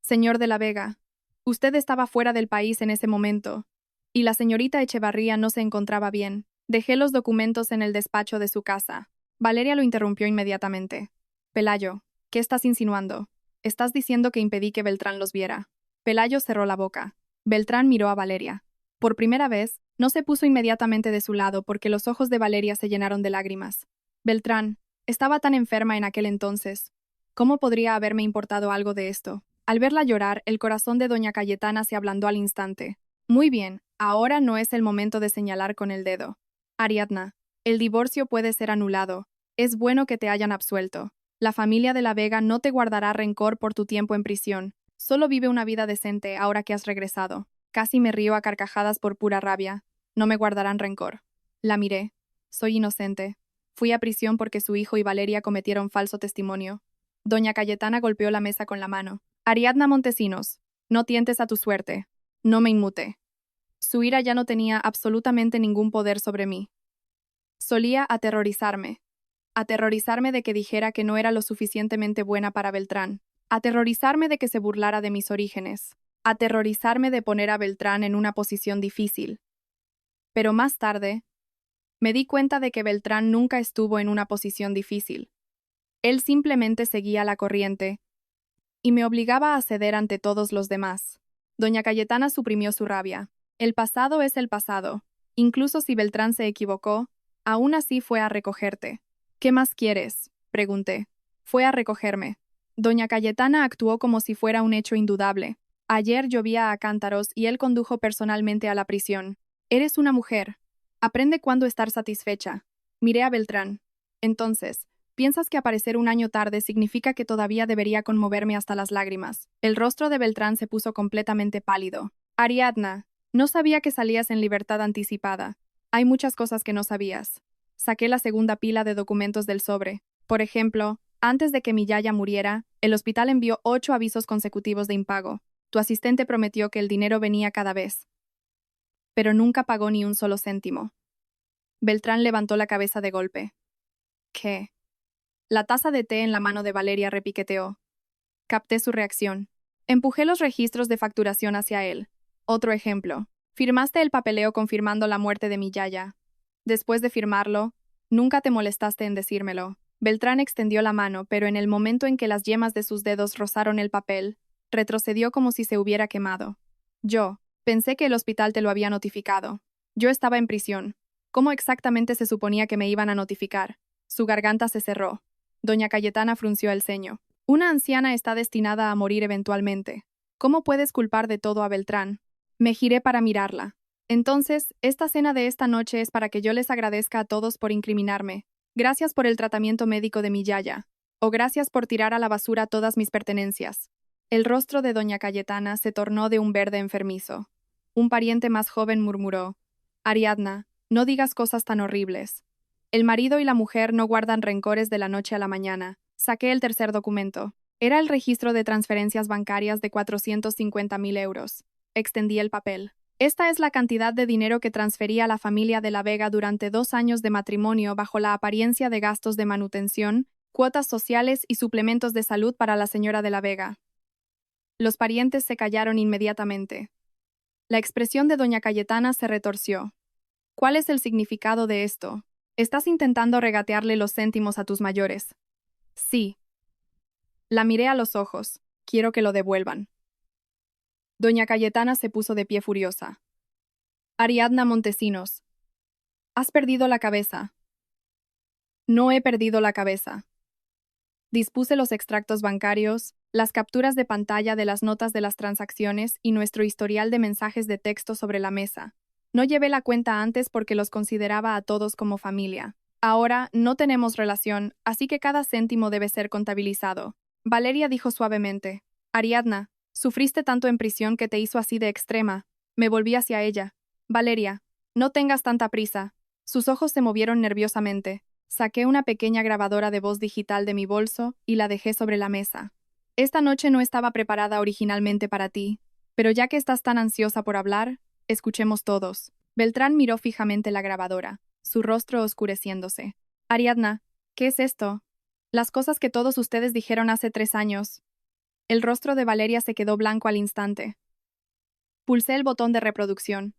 Señor de la Vega, usted estaba fuera del país en ese momento, y la señorita Echevarría no se encontraba bien. Dejé los documentos en el despacho de su casa. Valeria lo interrumpió inmediatamente. Pelayo, ¿qué estás insinuando? Estás diciendo que impedí que Beltrán los viera. Pelayo cerró la boca. Beltrán miró a Valeria. Por primera vez, no se puso inmediatamente de su lado porque los ojos de Valeria se llenaron de lágrimas. Beltrán, estaba tan enferma en aquel entonces. ¿Cómo podría haberme importado algo de esto? Al verla llorar, el corazón de doña Cayetana se ablandó al instante. Muy bien, ahora no es el momento de señalar con el dedo. Ariadna, el divorcio puede ser anulado. Es bueno que te hayan absuelto. La familia de la Vega no te guardará rencor por tu tiempo en prisión. Solo vive una vida decente ahora que has regresado. Casi me río a carcajadas por pura rabia. No me guardarán rencor. La miré. Soy inocente. Fui a prisión porque su hijo y Valeria cometieron falso testimonio. Doña Cayetana golpeó la mesa con la mano. Ariadna Montesinos, no tientes a tu suerte. No me inmute. Su ira ya no tenía absolutamente ningún poder sobre mí. Solía aterrorizarme. Aterrorizarme de que dijera que no era lo suficientemente buena para Beltrán. Aterrorizarme de que se burlara de mis orígenes. Aterrorizarme de poner a Beltrán en una posición difícil. Pero más tarde, me di cuenta de que Beltrán nunca estuvo en una posición difícil. Él simplemente seguía la corriente y me obligaba a ceder ante todos los demás. Doña Cayetana suprimió su rabia. El pasado es el pasado. Incluso si Beltrán se equivocó, aún así fue a recogerte. ¿Qué más quieres?, pregunté. Fue a recogerme. Doña Cayetana actuó como si fuera un hecho indudable. Ayer llovía a cántaros y él condujo personalmente a la prisión. Eres una mujer. Aprende cuándo estar satisfecha. Miré a Beltrán. Entonces, ¿piensas que aparecer un año tarde significa que todavía debería conmoverme hasta las lágrimas? El rostro de Beltrán se puso completamente pálido. Ariadna, no sabía que salías en libertad anticipada. Hay muchas cosas que no sabías. Saqué la segunda pila de documentos del sobre. Por ejemplo, antes de que mi yaya muriera, el hospital envió 8 avisos consecutivos de impago. Tu asistente prometió que el dinero venía cada vez. Pero nunca pagó ni un solo céntimo. Beltrán levantó la cabeza de golpe. ¿Qué? La taza de té en la mano de Valeria repiqueteó. Capté su reacción. Empujé los registros de facturación hacia él. Otro ejemplo. Firmaste el papeleo confirmando la muerte de mi yaya. Después de firmarlo, nunca te molestaste en decírmelo. Beltrán extendió la mano, pero en el momento en que las yemas de sus dedos rozaron el papel, retrocedió como si se hubiera quemado. Pensé que el hospital te lo había notificado. Yo estaba en prisión. ¿Cómo exactamente se suponía que me iban a notificar? Su garganta se cerró. Doña Cayetana frunció el ceño. Una anciana está destinada a morir eventualmente. ¿Cómo puedes culpar de todo a Beltrán? Me giré para mirarla. Entonces, esta cena de esta noche es para que yo les agradezca a todos por incriminarme. Gracias por el tratamiento médico de mi yaya. O gracias por tirar a la basura todas mis pertenencias. El rostro de doña Cayetana se tornó de un verde enfermizo. Un pariente más joven murmuró: Ariadna, no digas cosas tan horribles. El marido y la mujer no guardan rencores de la noche a la mañana. Saqué el tercer documento. Era el registro de transferencias bancarias de 450.000 euros. Extendí el papel. Esta es la cantidad de dinero que transfería a la familia de la Vega durante 2 años de matrimonio bajo la apariencia de gastos de manutención, cuotas sociales y suplementos de salud para la señora de la Vega. Los parientes se callaron inmediatamente. La expresión de doña Cayetana se retorció. ¿Cuál es el significado de esto? Estás intentando regatearle los céntimos a tus mayores. Sí. La miré a los ojos. Quiero que lo devuelvan. Doña Cayetana se puso de pie furiosa. Ariadna Montesinos. Has perdido la cabeza. No he perdido la cabeza. Dispuse los extractos bancarios, las capturas de pantalla de las notas de las transacciones y nuestro historial de mensajes de texto sobre la mesa. No llevé la cuenta antes porque los consideraba a todos como familia. Ahora no tenemos relación, así que cada céntimo debe ser contabilizado. Valeria dijo suavemente. Ariadna, sufriste tanto en prisión que te hizo así de extrema. Me volví hacia ella. Valeria, no tengas tanta prisa. Sus ojos se movieron nerviosamente. Saqué una pequeña grabadora de voz digital de mi bolso y la dejé sobre la mesa. Esta noche no estaba preparada originalmente para ti, pero ya que estás tan ansiosa por hablar, escuchemos todos. Beltrán miró fijamente la grabadora, su rostro oscureciéndose. Ariadna, ¿qué es esto? Las cosas que todos ustedes dijeron hace 3 años. El rostro de Valeria se quedó blanco al instante. Pulsé el botón de reproducción.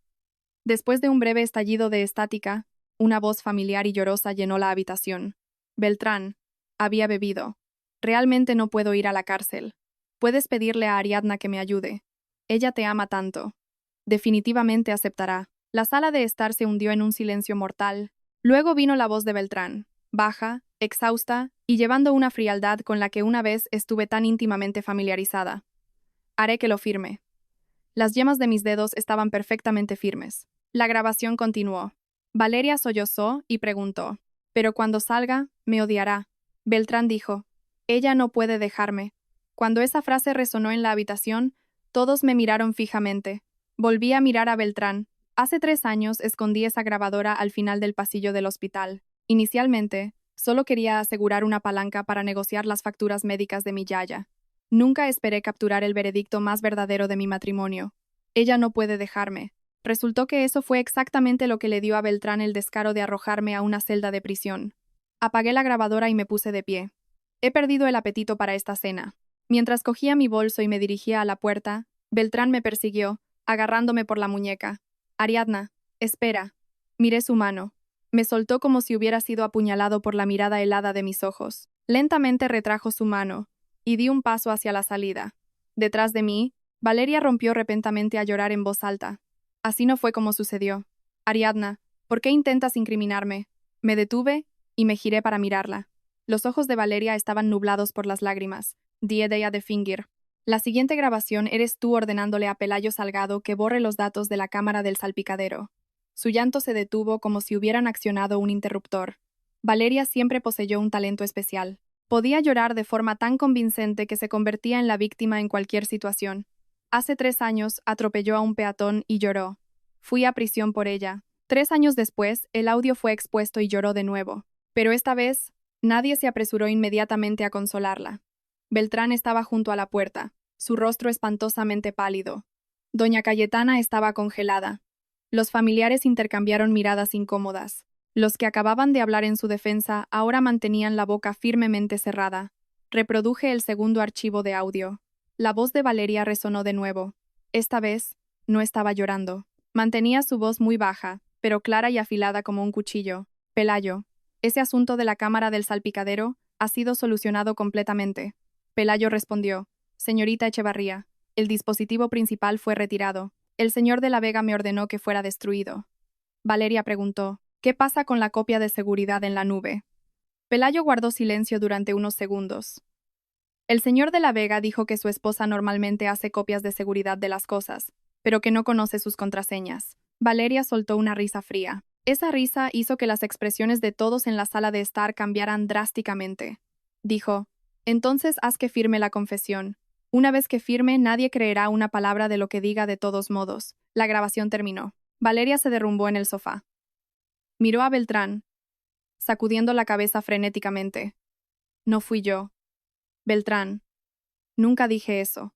Después de un breve estallido de estática, una voz familiar y llorosa llenó la habitación. Beltrán, había bebido. Realmente no puedo ir a la cárcel. Puedes pedirle a Ariadna que me ayude. Ella te ama tanto. Definitivamente aceptará. La sala de estar se hundió en un silencio mortal. Luego vino la voz de Beltrán, baja, exhausta y llevando una frialdad con la que una vez estuve tan íntimamente familiarizada. Haré que lo firme. Las yemas de mis dedos estaban perfectamente firmes. La grabación continuó. Valeria sollozó y preguntó, «Pero cuando salga, me odiará». Beltrán dijo, «Ella no puede dejarme». Cuando esa frase resonó en la habitación, todos me miraron fijamente. Volví a mirar a Beltrán. Hace 3 años escondí esa grabadora al final del pasillo del hospital. Inicialmente, solo quería asegurar una palanca para negociar las facturas médicas de mi yaya. Nunca esperé capturar el veredicto más verdadero de mi matrimonio. Ella no puede dejarme. Resultó que eso fue exactamente lo que le dio a Beltrán el descaro de arrojarme a una celda de prisión. Apagué la grabadora y me puse de pie. He perdido el apetito para esta cena. Mientras cogía mi bolso y me dirigía a la puerta, Beltrán me persiguió, agarrándome por la muñeca. Ariadna, espera. Miré su mano. Me soltó como si hubiera sido apuñalado por la mirada helada de mis ojos. Lentamente retrajo su mano, y di un paso hacia la salida. Detrás de mí, Valeria rompió repentinamente a llorar en voz alta. Así no fue como sucedió. Ariadna, ¿por qué intentas incriminarme? Me detuve y me giré para mirarla. Los ojos de Valeria estaban nublados por las lágrimas. Die de fingir. La siguiente grabación eres tú ordenándole a Pelayo Salgado que borre los datos de la cámara del salpicadero. Su llanto se detuvo como si hubieran accionado un interruptor. Valeria siempre poseyó un talento especial. Podía llorar de forma tan convincente que se convertía en la víctima en cualquier situación. Hace 3 años atropelló a un peatón y lloró. Fui a prisión por ella. 3 años después, el audio fue expuesto y lloró de nuevo. Pero esta vez, nadie se apresuró inmediatamente a consolarla. Beltrán estaba junto a la puerta, su rostro espantosamente pálido. Doña Cayetana estaba congelada. Los familiares intercambiaron miradas incómodas. Los que acababan de hablar en su defensa ahora mantenían la boca firmemente cerrada. Reproduje el segundo archivo de audio. La voz de Valeria resonó de nuevo. Esta vez, no estaba llorando. Mantenía su voz muy baja, pero clara y afilada como un cuchillo. Pelayo, ese asunto de la cámara del salpicadero ha sido solucionado completamente. Pelayo respondió, señorita Echevarría, el dispositivo principal fue retirado. El señor de la Vega me ordenó que fuera destruido. Valeria preguntó, ¿qué pasa con la copia de seguridad en la nube? Pelayo guardó silencio durante unos segundos. El señor de la Vega dijo que su esposa normalmente hace copias de seguridad de las cosas, pero que no conoce sus contraseñas. Valeria soltó una risa fría. Esa risa hizo que las expresiones de todos en la sala de estar cambiaran drásticamente. Dijo, entonces haz que firme la confesión. Una vez que firme, nadie creerá una palabra de lo que diga de todos modos. La grabación terminó. Valeria se derrumbó en el sofá. Miró a Beltrán, sacudiendo la cabeza frenéticamente. No fui yo. Beltrán. Nunca dije eso.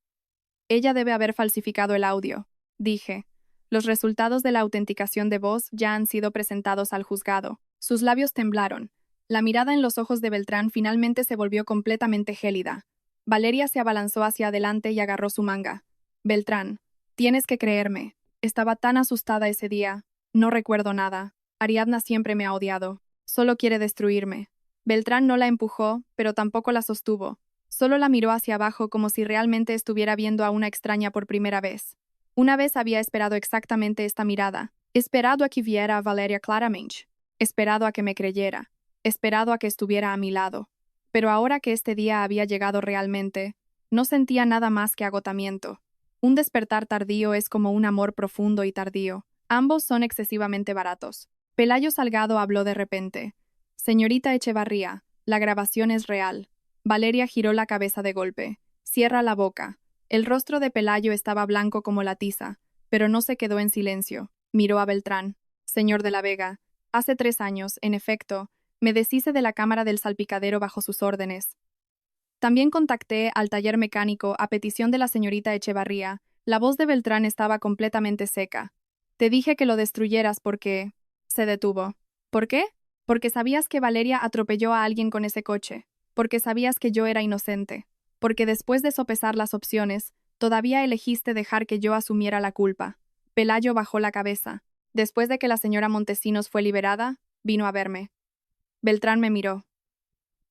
Ella debe haber falsificado el audio. Dije. Los resultados de la autenticación de voz ya han sido presentados al juzgado. Sus labios temblaron. La mirada en los ojos de Beltrán finalmente se volvió completamente gélida. Valeria se abalanzó hacia adelante y agarró su manga. Beltrán, tienes que creerme. Estaba tan asustada ese día. No recuerdo nada. Ariadna siempre me ha odiado. Solo quiere destruirme. Beltrán no la empujó, pero tampoco la sostuvo. Solo la miró hacia abajo como si realmente estuviera viendo a una extraña por primera vez. Una vez había esperado exactamente esta mirada. Esperado a que viera a Valeria claramente. Esperado a que me creyera. Esperado a que estuviera a mi lado. Pero ahora que este día había llegado realmente, No sentía nada más que agotamiento. Un despertar tardío es como un amor profundo y tardío. Ambos son excesivamente baratos. Pelayo Salgado habló de repente. Señorita Echevarría, la grabación es real. Valeria giró la cabeza de golpe. Cierra la boca. El rostro de Pelayo estaba blanco como la tiza, pero no se quedó en silencio. Miró a Beltrán. Señor de la Vega, hace 3 años, en efecto, me deshice de la cámara del salpicadero bajo sus órdenes. También contacté al taller mecánico a petición de la señorita Echevarría. La voz de Beltrán estaba completamente seca. Te dije que lo destruyeras porque... Se detuvo. ¿Por qué? Porque sabías que Valeria atropelló a alguien con ese coche. Porque sabías que yo era inocente. Porque después de sopesar las opciones, todavía elegiste dejar que yo asumiera la culpa. Pelayo bajó la cabeza. Después de que la señora Montesinos fue liberada, vino a verme. Beltrán me miró.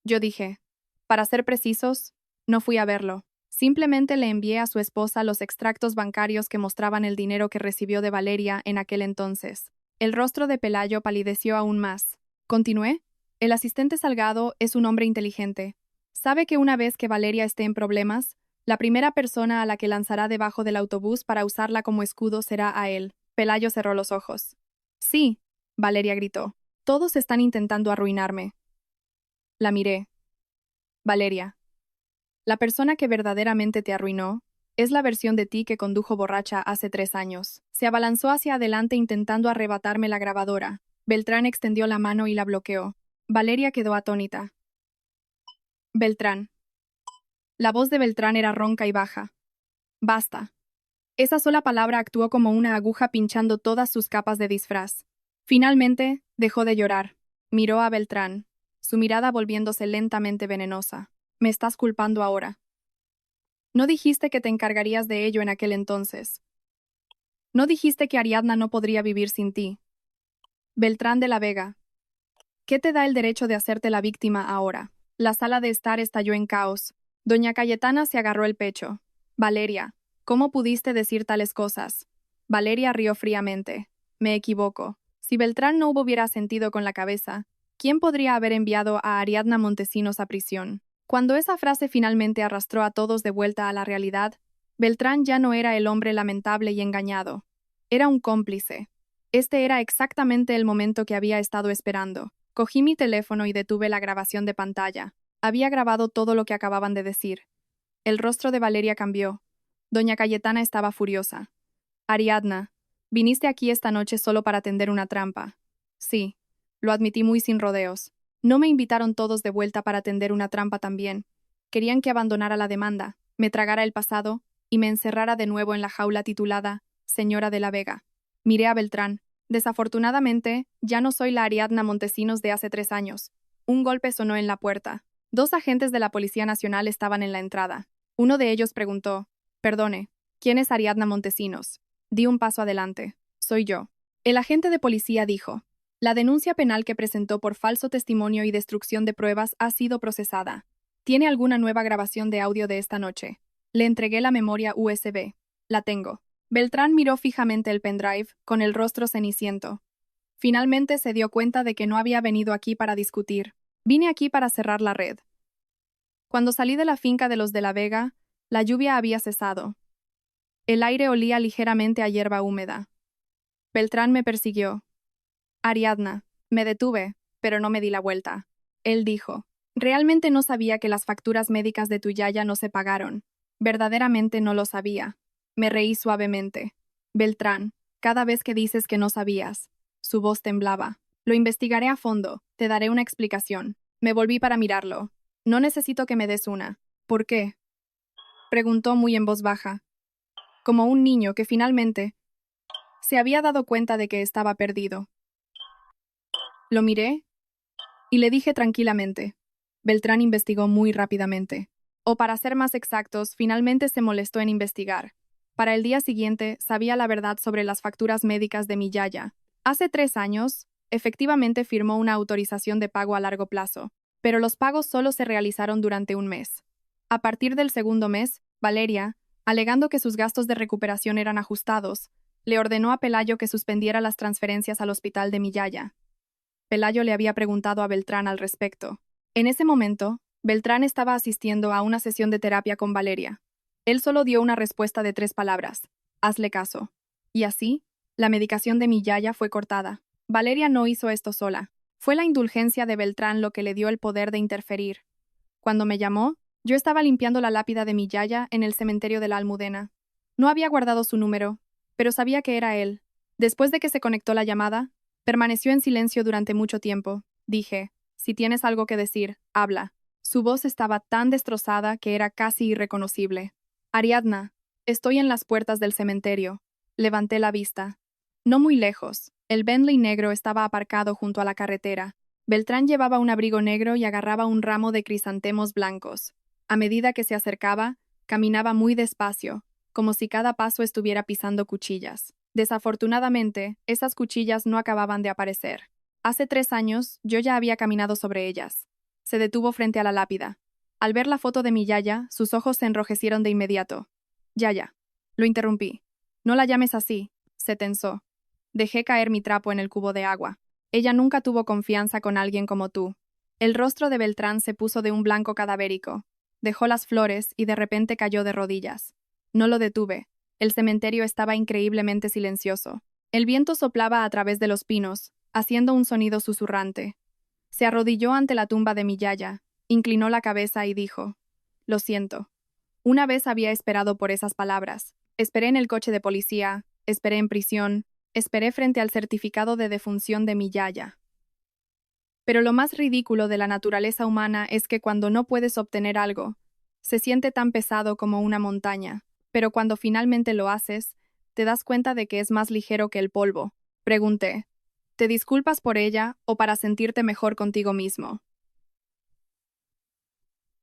Yo dije, para ser precisos, no fui a verlo. Simplemente le envié a su esposa los extractos bancarios que mostraban el dinero que recibió de Valeria en aquel entonces. El rostro de Pelayo palideció aún más. Continué. El asistente Salgado es un hombre inteligente. Sabe que una vez que Valeria esté en problemas, la primera persona a la que lanzará debajo del autobús para usarla como escudo será a él. Pelayo cerró los ojos. Sí, Valeria gritó. Todos están intentando arruinarme. La miré. Valeria. La persona que verdaderamente te arruinó es la versión de ti que condujo borracha hace 3 años. Se abalanzó hacia adelante intentando arrebatarme la grabadora. Beltrán extendió la mano y la bloqueó. Valeria quedó atónita. Beltrán. La voz de Beltrán era ronca y baja. Basta. Esa sola palabra actuó como una aguja pinchando todas sus capas de disfraz. Finalmente, dejó de llorar. Miró a Beltrán, su mirada volviéndose lentamente venenosa. Me estás culpando ahora. No dijiste que te encargarías de ello en aquel entonces. No dijiste que Ariadna no podría vivir sin ti. Beltrán de la Vega. ¿Qué te da el derecho de hacerte la víctima ahora? La sala de estar estalló en caos. Doña Cayetana se agarró el pecho. Valeria, ¿cómo pudiste decir tales cosas? Valeria rió fríamente. Me equivoco. Si Beltrán no hubiera sentido con la cabeza, ¿quién podría haber enviado a Ariadna Montesinos a prisión? Cuando esa frase finalmente arrastró a todos de vuelta a la realidad, Beltrán ya no era el hombre lamentable y engañado. Era un cómplice. Este era exactamente el momento que había estado esperando. Cogí mi teléfono y detuve la grabación de pantalla. Había grabado todo lo que acababan de decir. El rostro de Valeria cambió. Doña Cayetana estaba furiosa. Ariadna, viniste aquí esta noche solo para tender una trampa. Sí, lo admití muy sin rodeos. No me invitaron todos de vuelta para tender una trampa también. Querían que abandonara la demanda, me tragara el pasado y me encerrara de nuevo en la jaula titulada Señora de la Vega. Miré a Beltrán. Desafortunadamente, ya no soy la Ariadna Montesinos de hace 3 años. Un golpe sonó en la puerta. 2 agentes de la Policía Nacional estaban en la entrada. Uno de ellos preguntó, «Perdone, ¿quién es Ariadna Montesinos?» Di un paso adelante. «Soy yo». El agente de policía dijo, «La denuncia penal que presentó por falso testimonio y destrucción de pruebas ha sido procesada. ¿Tiene alguna nueva grabación de audio de esta noche?» Le entregué la memoria USB. «La tengo». Beltrán miró fijamente el pendrive, con el rostro ceniciento. Finalmente se dio cuenta de que no había venido aquí para discutir. Vine aquí para cerrar la red. Cuando salí de la finca de los de la Vega, la lluvia había cesado. El aire olía ligeramente a hierba húmeda. Beltrán me persiguió. Ariadna, me detuve, pero no me di la vuelta. Él dijo, realmente no sabía que las facturas médicas de tu yaya no se pagaron. Verdaderamente no lo sabía. Me reí suavemente. Beltrán, cada vez que dices que no sabías. Su voz temblaba. Lo investigaré a fondo, te daré una explicación. Me volví para mirarlo. No necesito que me des una. ¿Por qué? Preguntó muy en voz baja. Como un niño que finalmente se había dado cuenta de que estaba perdido. Lo miré y le dije tranquilamente. Beltrán investigó muy rápidamente. O para ser más exactos, finalmente se molestó en investigar. Para el día siguiente, sabía la verdad sobre las facturas médicas de mi yaya. Hace 3 años, efectivamente firmó una autorización de pago a largo plazo, pero los pagos solo se realizaron durante un mes. A partir del segundo mes, Valeria, alegando que sus gastos de recuperación eran ajustados, le ordenó a Pelayo que suspendiera las transferencias al hospital de mi yaya. Pelayo le había preguntado a Beltrán al respecto. En ese momento, Beltrán estaba asistiendo a una sesión de terapia con Valeria. Él solo dio una respuesta de 3 palabras. Hazle caso. Y así, la medicación de mi yaya fue cortada. Valeria no hizo esto sola. Fue la indulgencia de Beltrán lo que le dio el poder de interferir. Cuando me llamó, yo estaba limpiando la lápida de mi yaya en el cementerio de la Almudena. No había guardado su número, pero sabía que era él. Después de que se conectó la llamada, permaneció en silencio durante mucho tiempo. Dije, si tienes algo que decir, habla. Su voz estaba tan destrozada que era casi irreconocible. Ariadna, estoy en las puertas del cementerio. Levanté la vista. No muy lejos, el Bentley negro estaba aparcado junto a la carretera. Beltrán llevaba un abrigo negro y agarraba un ramo de crisantemos blancos. A medida que se acercaba, caminaba muy despacio, como si cada paso estuviera pisando cuchillas. Desafortunadamente, esas cuchillas no acababan de aparecer. Hace 3 años, yo ya había caminado sobre ellas. Se detuvo frente a la lápida. Al ver la foto de mi yaya, sus ojos se enrojecieron de inmediato. Yaya. Lo interrumpí. No la llames así. Se tensó. Dejé caer mi trapo en el cubo de agua. Ella nunca tuvo confianza con alguien como tú. El rostro de Beltrán se puso de un blanco cadavérico. Dejó las flores y de repente cayó de rodillas. No lo detuve. El cementerio estaba increíblemente silencioso. El viento soplaba a través de los pinos, haciendo un sonido susurrante. Se arrodilló ante la tumba de mi yaya, inclinó la cabeza y dijo: Lo siento. Una vez había esperado por esas palabras. Esperé en el coche de policía, esperé en prisión, esperé frente al certificado de defunción de mi yaya. Pero lo más ridículo de la naturaleza humana es que cuando no puedes obtener algo, se siente tan pesado como una montaña, pero cuando finalmente lo haces, te das cuenta de que es más ligero que el polvo. Pregunté: ¿te disculpas por ella o para sentirte mejor contigo mismo?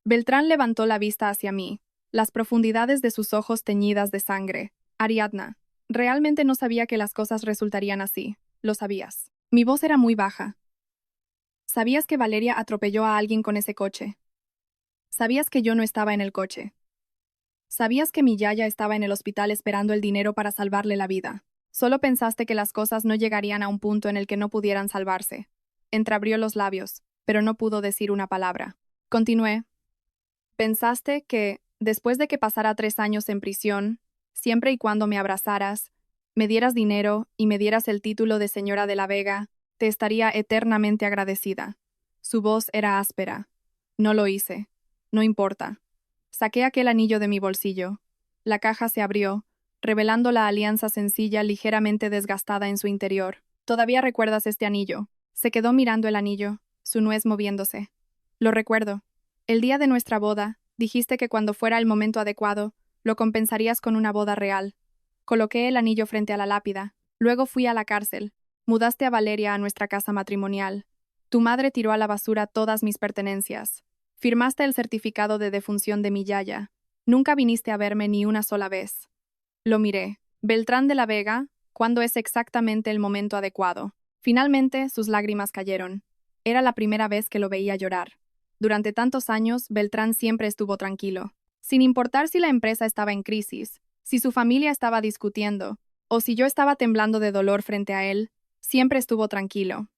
Beltrán levantó la vista hacia mí, las profundidades de sus ojos teñidas de sangre. Ariadna, realmente no sabía que las cosas resultarían así. Lo sabías. Mi voz era muy baja. ¿Sabías que Valeria atropelló a alguien con ese coche? ¿Sabías que yo no estaba en el coche? ¿Sabías que mi yaya estaba en el hospital esperando el dinero para salvarle la vida? Solo pensaste que las cosas no llegarían a un punto en el que no pudieran salvarse. Entreabrió los labios, pero no pudo decir una palabra. Continué. Pensaste que, después de que pasara 3 años en prisión, siempre y cuando me abrazaras, me dieras dinero y me dieras el título de señora de la Vega, te estaría eternamente agradecida. Su voz era áspera. No lo hice. No importa. Saqué aquel anillo de mi bolsillo. La caja se abrió, revelando la alianza sencilla ligeramente desgastada en su interior. ¿Todavía recuerdas este anillo? Se quedó mirando el anillo, su nuez moviéndose. Lo recuerdo. El día de nuestra boda, dijiste que cuando fuera el momento adecuado, lo compensarías con una boda real. Coloqué el anillo frente a la lápida. Luego fui a la cárcel. Mudaste a Valeria a nuestra casa matrimonial. Tu madre tiró a la basura todas mis pertenencias. Firmaste el certificado de defunción de mi yaya. Nunca viniste a verme ni una sola vez. Lo miré. Beltrán de la Vega, ¿cuándo es exactamente el momento adecuado? Finalmente, sus lágrimas cayeron. Era la primera vez que lo veía llorar. Durante tantos años, Beltrán siempre estuvo tranquilo. Sin importar si la empresa estaba en crisis, si su familia estaba discutiendo, o si yo estaba temblando de dolor frente a él, siempre estuvo tranquilo.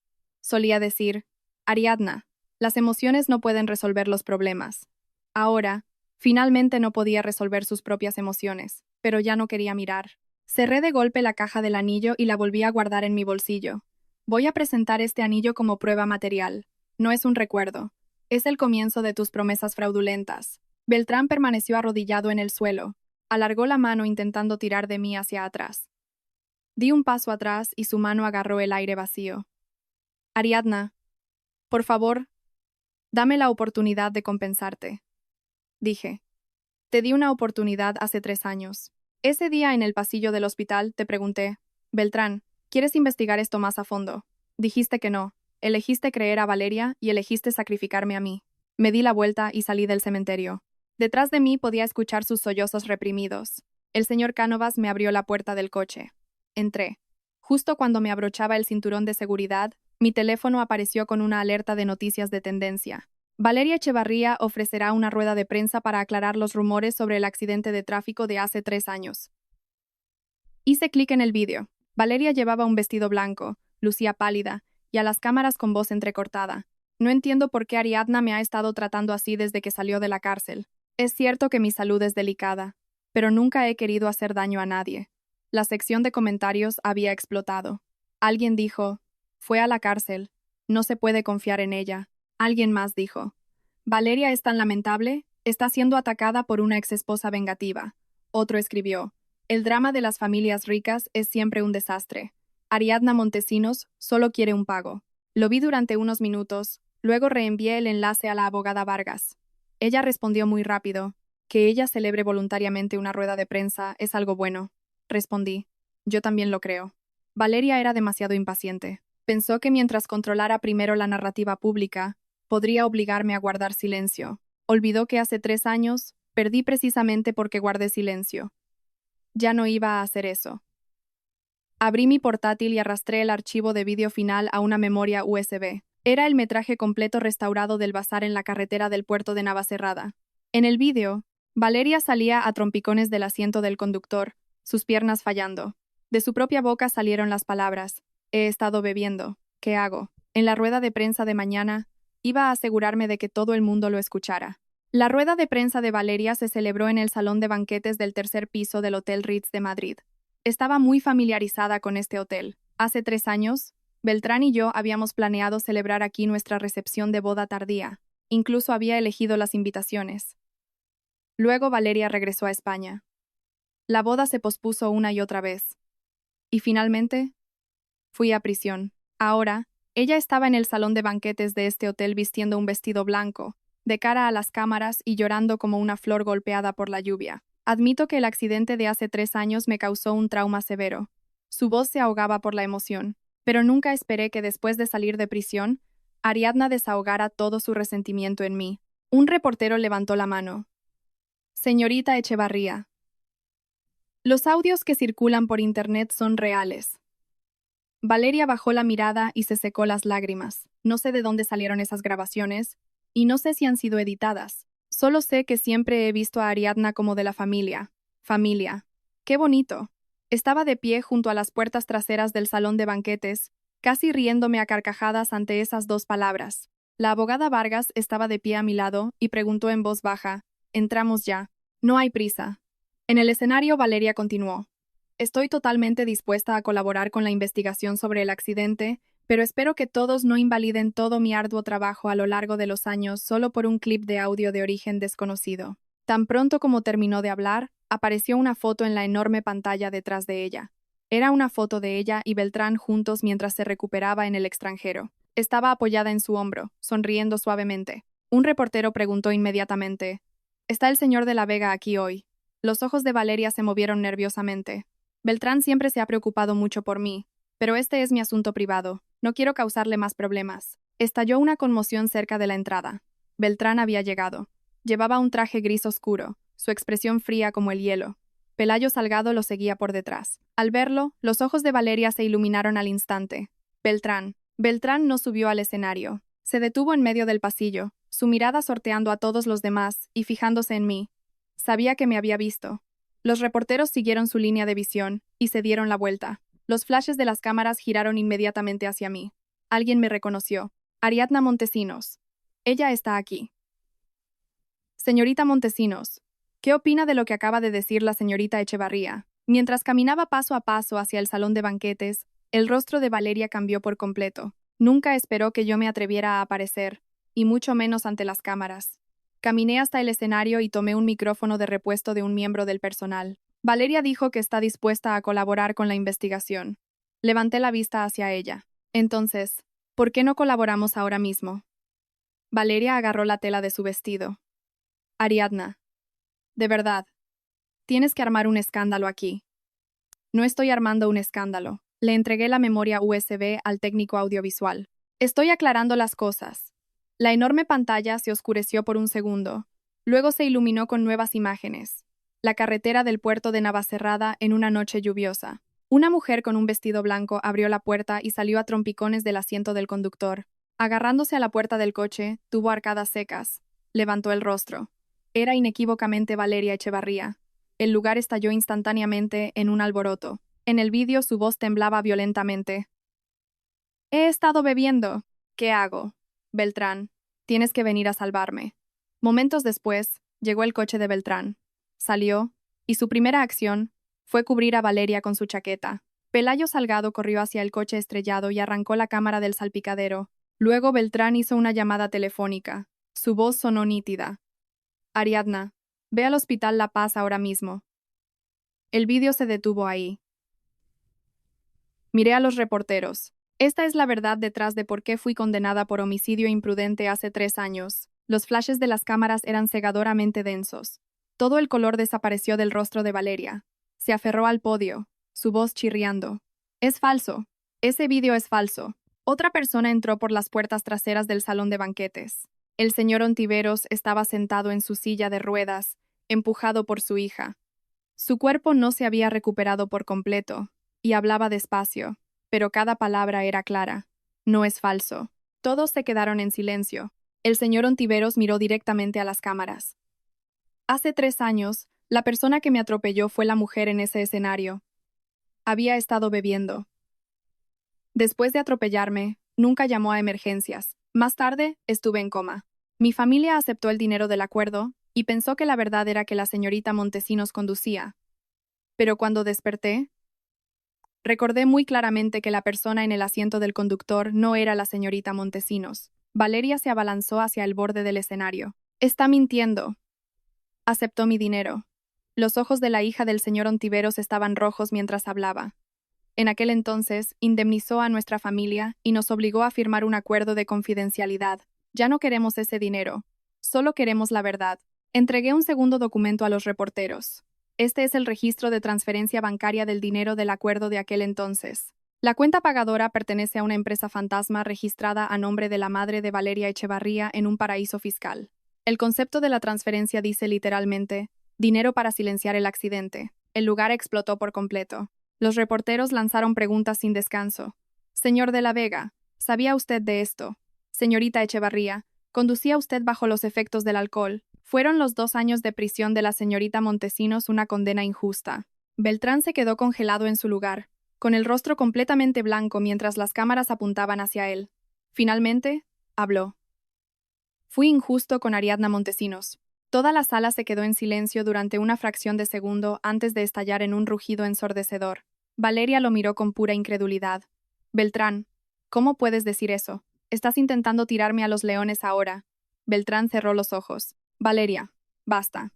Solía decir: Ariadna, las emociones no pueden resolver los problemas. Ahora, finalmente no podía resolver sus propias emociones, pero ya no quería mirar. Cerré de golpe la caja del anillo y la volví a guardar en mi bolsillo. Voy a presentar este anillo como prueba material. No es un recuerdo. Es el comienzo de tus promesas fraudulentas. Beltrán permaneció arrodillado en el suelo. Alargó la mano intentando tirar de mí hacia atrás. Di un paso atrás y su mano agarró el aire vacío. Ariadna, por favor, dame la oportunidad de compensarte. Dije. Te di una oportunidad hace 3 años. Ese día en el pasillo del hospital te pregunté: Beltrán, ¿quieres investigar esto más a fondo? Dijiste que no. Elegiste creer a Valeria y elegiste sacrificarme a mí. Me di la vuelta y salí del cementerio. Detrás de mí podía escuchar sus sollozos reprimidos. El señor Cánovas me abrió la puerta del coche. Entré. Justo cuando me abrochaba el cinturón de seguridad, mi teléfono apareció con una alerta de noticias de tendencia. Valeria Echevarría ofrecerá una rueda de prensa para aclarar los rumores sobre el accidente de tráfico de hace 3 años. Hice clic en el vídeo. Valeria llevaba un vestido blanco, lucía pálida, y a las cámaras con voz entrecortada. No entiendo por qué Ariadna me ha estado tratando así desde que salió de la cárcel. Es cierto que mi salud es delicada, pero nunca he querido hacer daño a nadie. La sección de comentarios había explotado. Alguien dijo, fue a la cárcel, no se puede confiar en ella. Alguien más dijo, Valeria es tan lamentable, está siendo atacada por una exesposa vengativa. Otro escribió, el drama de las familias ricas es siempre un desastre. Ariadna Montesinos solo quiere un pago. Lo vi durante unos minutos, luego reenvié el enlace a la abogada Vargas. Ella respondió muy rápido, que ella celebre voluntariamente una rueda de prensa es algo bueno. Respondí, yo también lo creo. Valeria era demasiado impaciente. Pensó que mientras controlara primero la narrativa pública, podría obligarme a guardar silencio. Olvidó que hace 3 años perdí precisamente porque guardé silencio. Ya no iba a hacer eso. Abrí mi portátil y arrastré el archivo de vídeo final a una memoria USB. Era el metraje completo restaurado del bazar en la carretera del puerto de Navacerrada. En el vídeo, Valeria salía a trompicones del asiento del conductor, sus piernas fallando. De su propia boca salieron las palabras, he estado bebiendo, ¿qué hago? En la rueda de prensa de mañana, iba a asegurarme de que todo el mundo lo escuchara. La rueda de prensa de Valeria se celebró en el salón de banquetes del tercer piso del Hotel Ritz de Madrid. Estaba muy familiarizada con este hotel. Hace 3 años, Beltrán y yo habíamos planeado celebrar aquí nuestra recepción de boda tardía. Incluso había elegido las invitaciones. Luego Valeria regresó a España. La boda se pospuso una y otra vez. Y finalmente, fui a prisión. Ahora, ella estaba en el salón de banquetes de este hotel vistiendo un vestido blanco, de cara a las cámaras y llorando como una flor golpeada por la lluvia. Admito que el accidente de hace 3 años me causó un trauma severo. Su voz se ahogaba por la emoción, pero nunca esperé que después de salir de prisión, Ariadna desahogara todo su resentimiento en mí. Un reportero levantó la mano. Señorita Echevarría. Los audios que circulan por internet son reales. Valeria bajó la mirada y se secó las lágrimas. No sé de dónde salieron esas grabaciones, y no sé si han sido editadas. Solo sé que siempre he visto a Ariadna como de la familia. Familia. ¡Qué bonito! Estaba de pie junto a las puertas traseras del salón de banquetes, casi riéndome a carcajadas ante esas 2 palabras. La abogada Vargas estaba de pie a mi lado y preguntó en voz baja, entramos ya. No hay prisa. En el escenario Valeria continuó. Estoy totalmente dispuesta a colaborar con la investigación sobre el accidente, pero espero que todos no invaliden todo mi arduo trabajo a lo largo de los años solo por un clip de audio de origen desconocido. Tan pronto como terminó de hablar, apareció una foto en la enorme pantalla detrás de ella. Era una foto de ella y Beltrán juntos mientras se recuperaba en el extranjero. Estaba apoyada en su hombro, sonriendo suavemente. Un reportero preguntó inmediatamente, ¿está el señor de la Vega aquí hoy? Los ojos de Valeria se movieron nerviosamente. Beltrán siempre se ha preocupado mucho por mí, pero este es mi asunto privado. No quiero causarle más problemas. Estalló una conmoción cerca de la entrada. Beltrán había llegado. Llevaba un traje gris oscuro, su expresión fría como el hielo. Pelayo Salgado lo seguía por detrás. Al verlo, los ojos de Valeria se iluminaron al instante. Beltrán. Beltrán no subió al escenario. Se detuvo en medio del pasillo, su mirada sorteando a todos los demás y fijándose en mí. Sabía que me había visto. Los reporteros siguieron su línea de visión y se dieron la vuelta. Los flashes de las cámaras giraron inmediatamente hacia mí. Alguien me reconoció. Ariadna Montesinos. Ella está aquí. Señorita Montesinos, ¿qué opina de lo que acaba de decir la señorita Echevarría? Mientras caminaba paso a paso hacia el salón de banquetes, el rostro de Valeria cambió por completo. Nunca esperó que yo me atreviera a aparecer, y mucho menos ante las cámaras. Caminé hasta el escenario y tomé un micrófono de repuesto de un miembro del personal. Valeria dijo que está dispuesta a colaborar con la investigación. Levanté la vista hacia ella. Entonces, ¿por qué no colaboramos ahora mismo? Valeria agarró la tela de su vestido. Ariadna, de verdad, tienes que armar un escándalo aquí. No estoy armando un escándalo. Le entregué la memoria USB al técnico audiovisual. Estoy aclarando las cosas. La enorme pantalla se oscureció por un segundo. Luego se iluminó con nuevas imágenes. La carretera del puerto de Navacerrada en una noche lluviosa. Una mujer con un vestido blanco abrió la puerta y salió a trompicones del asiento del conductor. Agarrándose a la puerta del coche, tuvo arcadas secas. Levantó el rostro. Era inequívocamente Valeria Echevarría. El lugar estalló instantáneamente en un alboroto. En el vídeo su voz temblaba violentamente. He estado bebiendo. ¿Qué hago? Beltrán, tienes que venir a salvarme. Momentos después, llegó el coche de Beltrán. Salió, y su primera acción fue cubrir a Valeria con su chaqueta. Pelayo Salgado corrió hacia el coche estrellado y arrancó la cámara del salpicadero. Luego Beltrán hizo una llamada telefónica. Su voz sonó nítida. Ariadna, ve al Hospital La Paz ahora mismo. El vídeo se detuvo ahí. Miré a los reporteros. Esta es la verdad detrás de por qué fui condenada por homicidio imprudente hace 3 años. Los flashes de las cámaras eran cegadoramente densos. Todo el color desapareció del rostro de Valeria. Se aferró al podio, su voz chirriando. Es falso. Ese vídeo es falso. Otra persona entró por las puertas traseras del salón de banquetes. El señor Ontiveros estaba sentado en su silla de ruedas, empujado por su hija. Su cuerpo no se había recuperado por completo, y hablaba despacio, pero cada palabra era clara. No es falso. Todos se quedaron en silencio. El señor Ontiveros miró directamente a las cámaras. Hace 3 años, la persona que me atropelló fue la mujer en ese escenario. Había estado bebiendo. Después de atropellarme, nunca llamó a emergencias. Más tarde, estuve en coma. Mi familia aceptó el dinero del acuerdo y pensó que la verdad era que la señorita Montesinos conducía. Pero cuando desperté, recordé muy claramente que la persona en el asiento del conductor no era la señorita Montesinos. Valeria se abalanzó hacia el borde del escenario. Está mintiendo. Aceptó mi dinero. Los ojos de la hija del señor Ontiveros estaban rojos mientras hablaba. En aquel entonces, indemnizó a nuestra familia y nos obligó a firmar un acuerdo de confidencialidad. Ya no queremos ese dinero. Solo queremos la verdad. Entregué un segundo documento a los reporteros. Este es el registro de transferencia bancaria del dinero del acuerdo de aquel entonces. La cuenta pagadora pertenece a una empresa fantasma registrada a nombre de la madre de Valeria Echevarría en un paraíso fiscal. El concepto de la transferencia dice literalmente, dinero para silenciar el accidente. El lugar explotó por completo. Los reporteros lanzaron preguntas sin descanso. Señor de la Vega, ¿sabía usted de esto? Señorita Echevarría, ¿conducía usted bajo los efectos del alcohol? ¿Fueron los 2 años de prisión de la señorita Montesinos una condena injusta? Beltrán se quedó congelado en su lugar, con el rostro completamente blanco mientras las cámaras apuntaban hacia él. Finalmente, habló. Fui injusto con Ariadna Montesinos. Toda la sala se quedó en silencio durante una fracción de segundo antes de estallar en un rugido ensordecedor. Valeria lo miró con pura incredulidad. Beltrán, ¿cómo puedes decir eso? Estás intentando tirarme a los leones ahora. Beltrán cerró los ojos. Valeria, basta.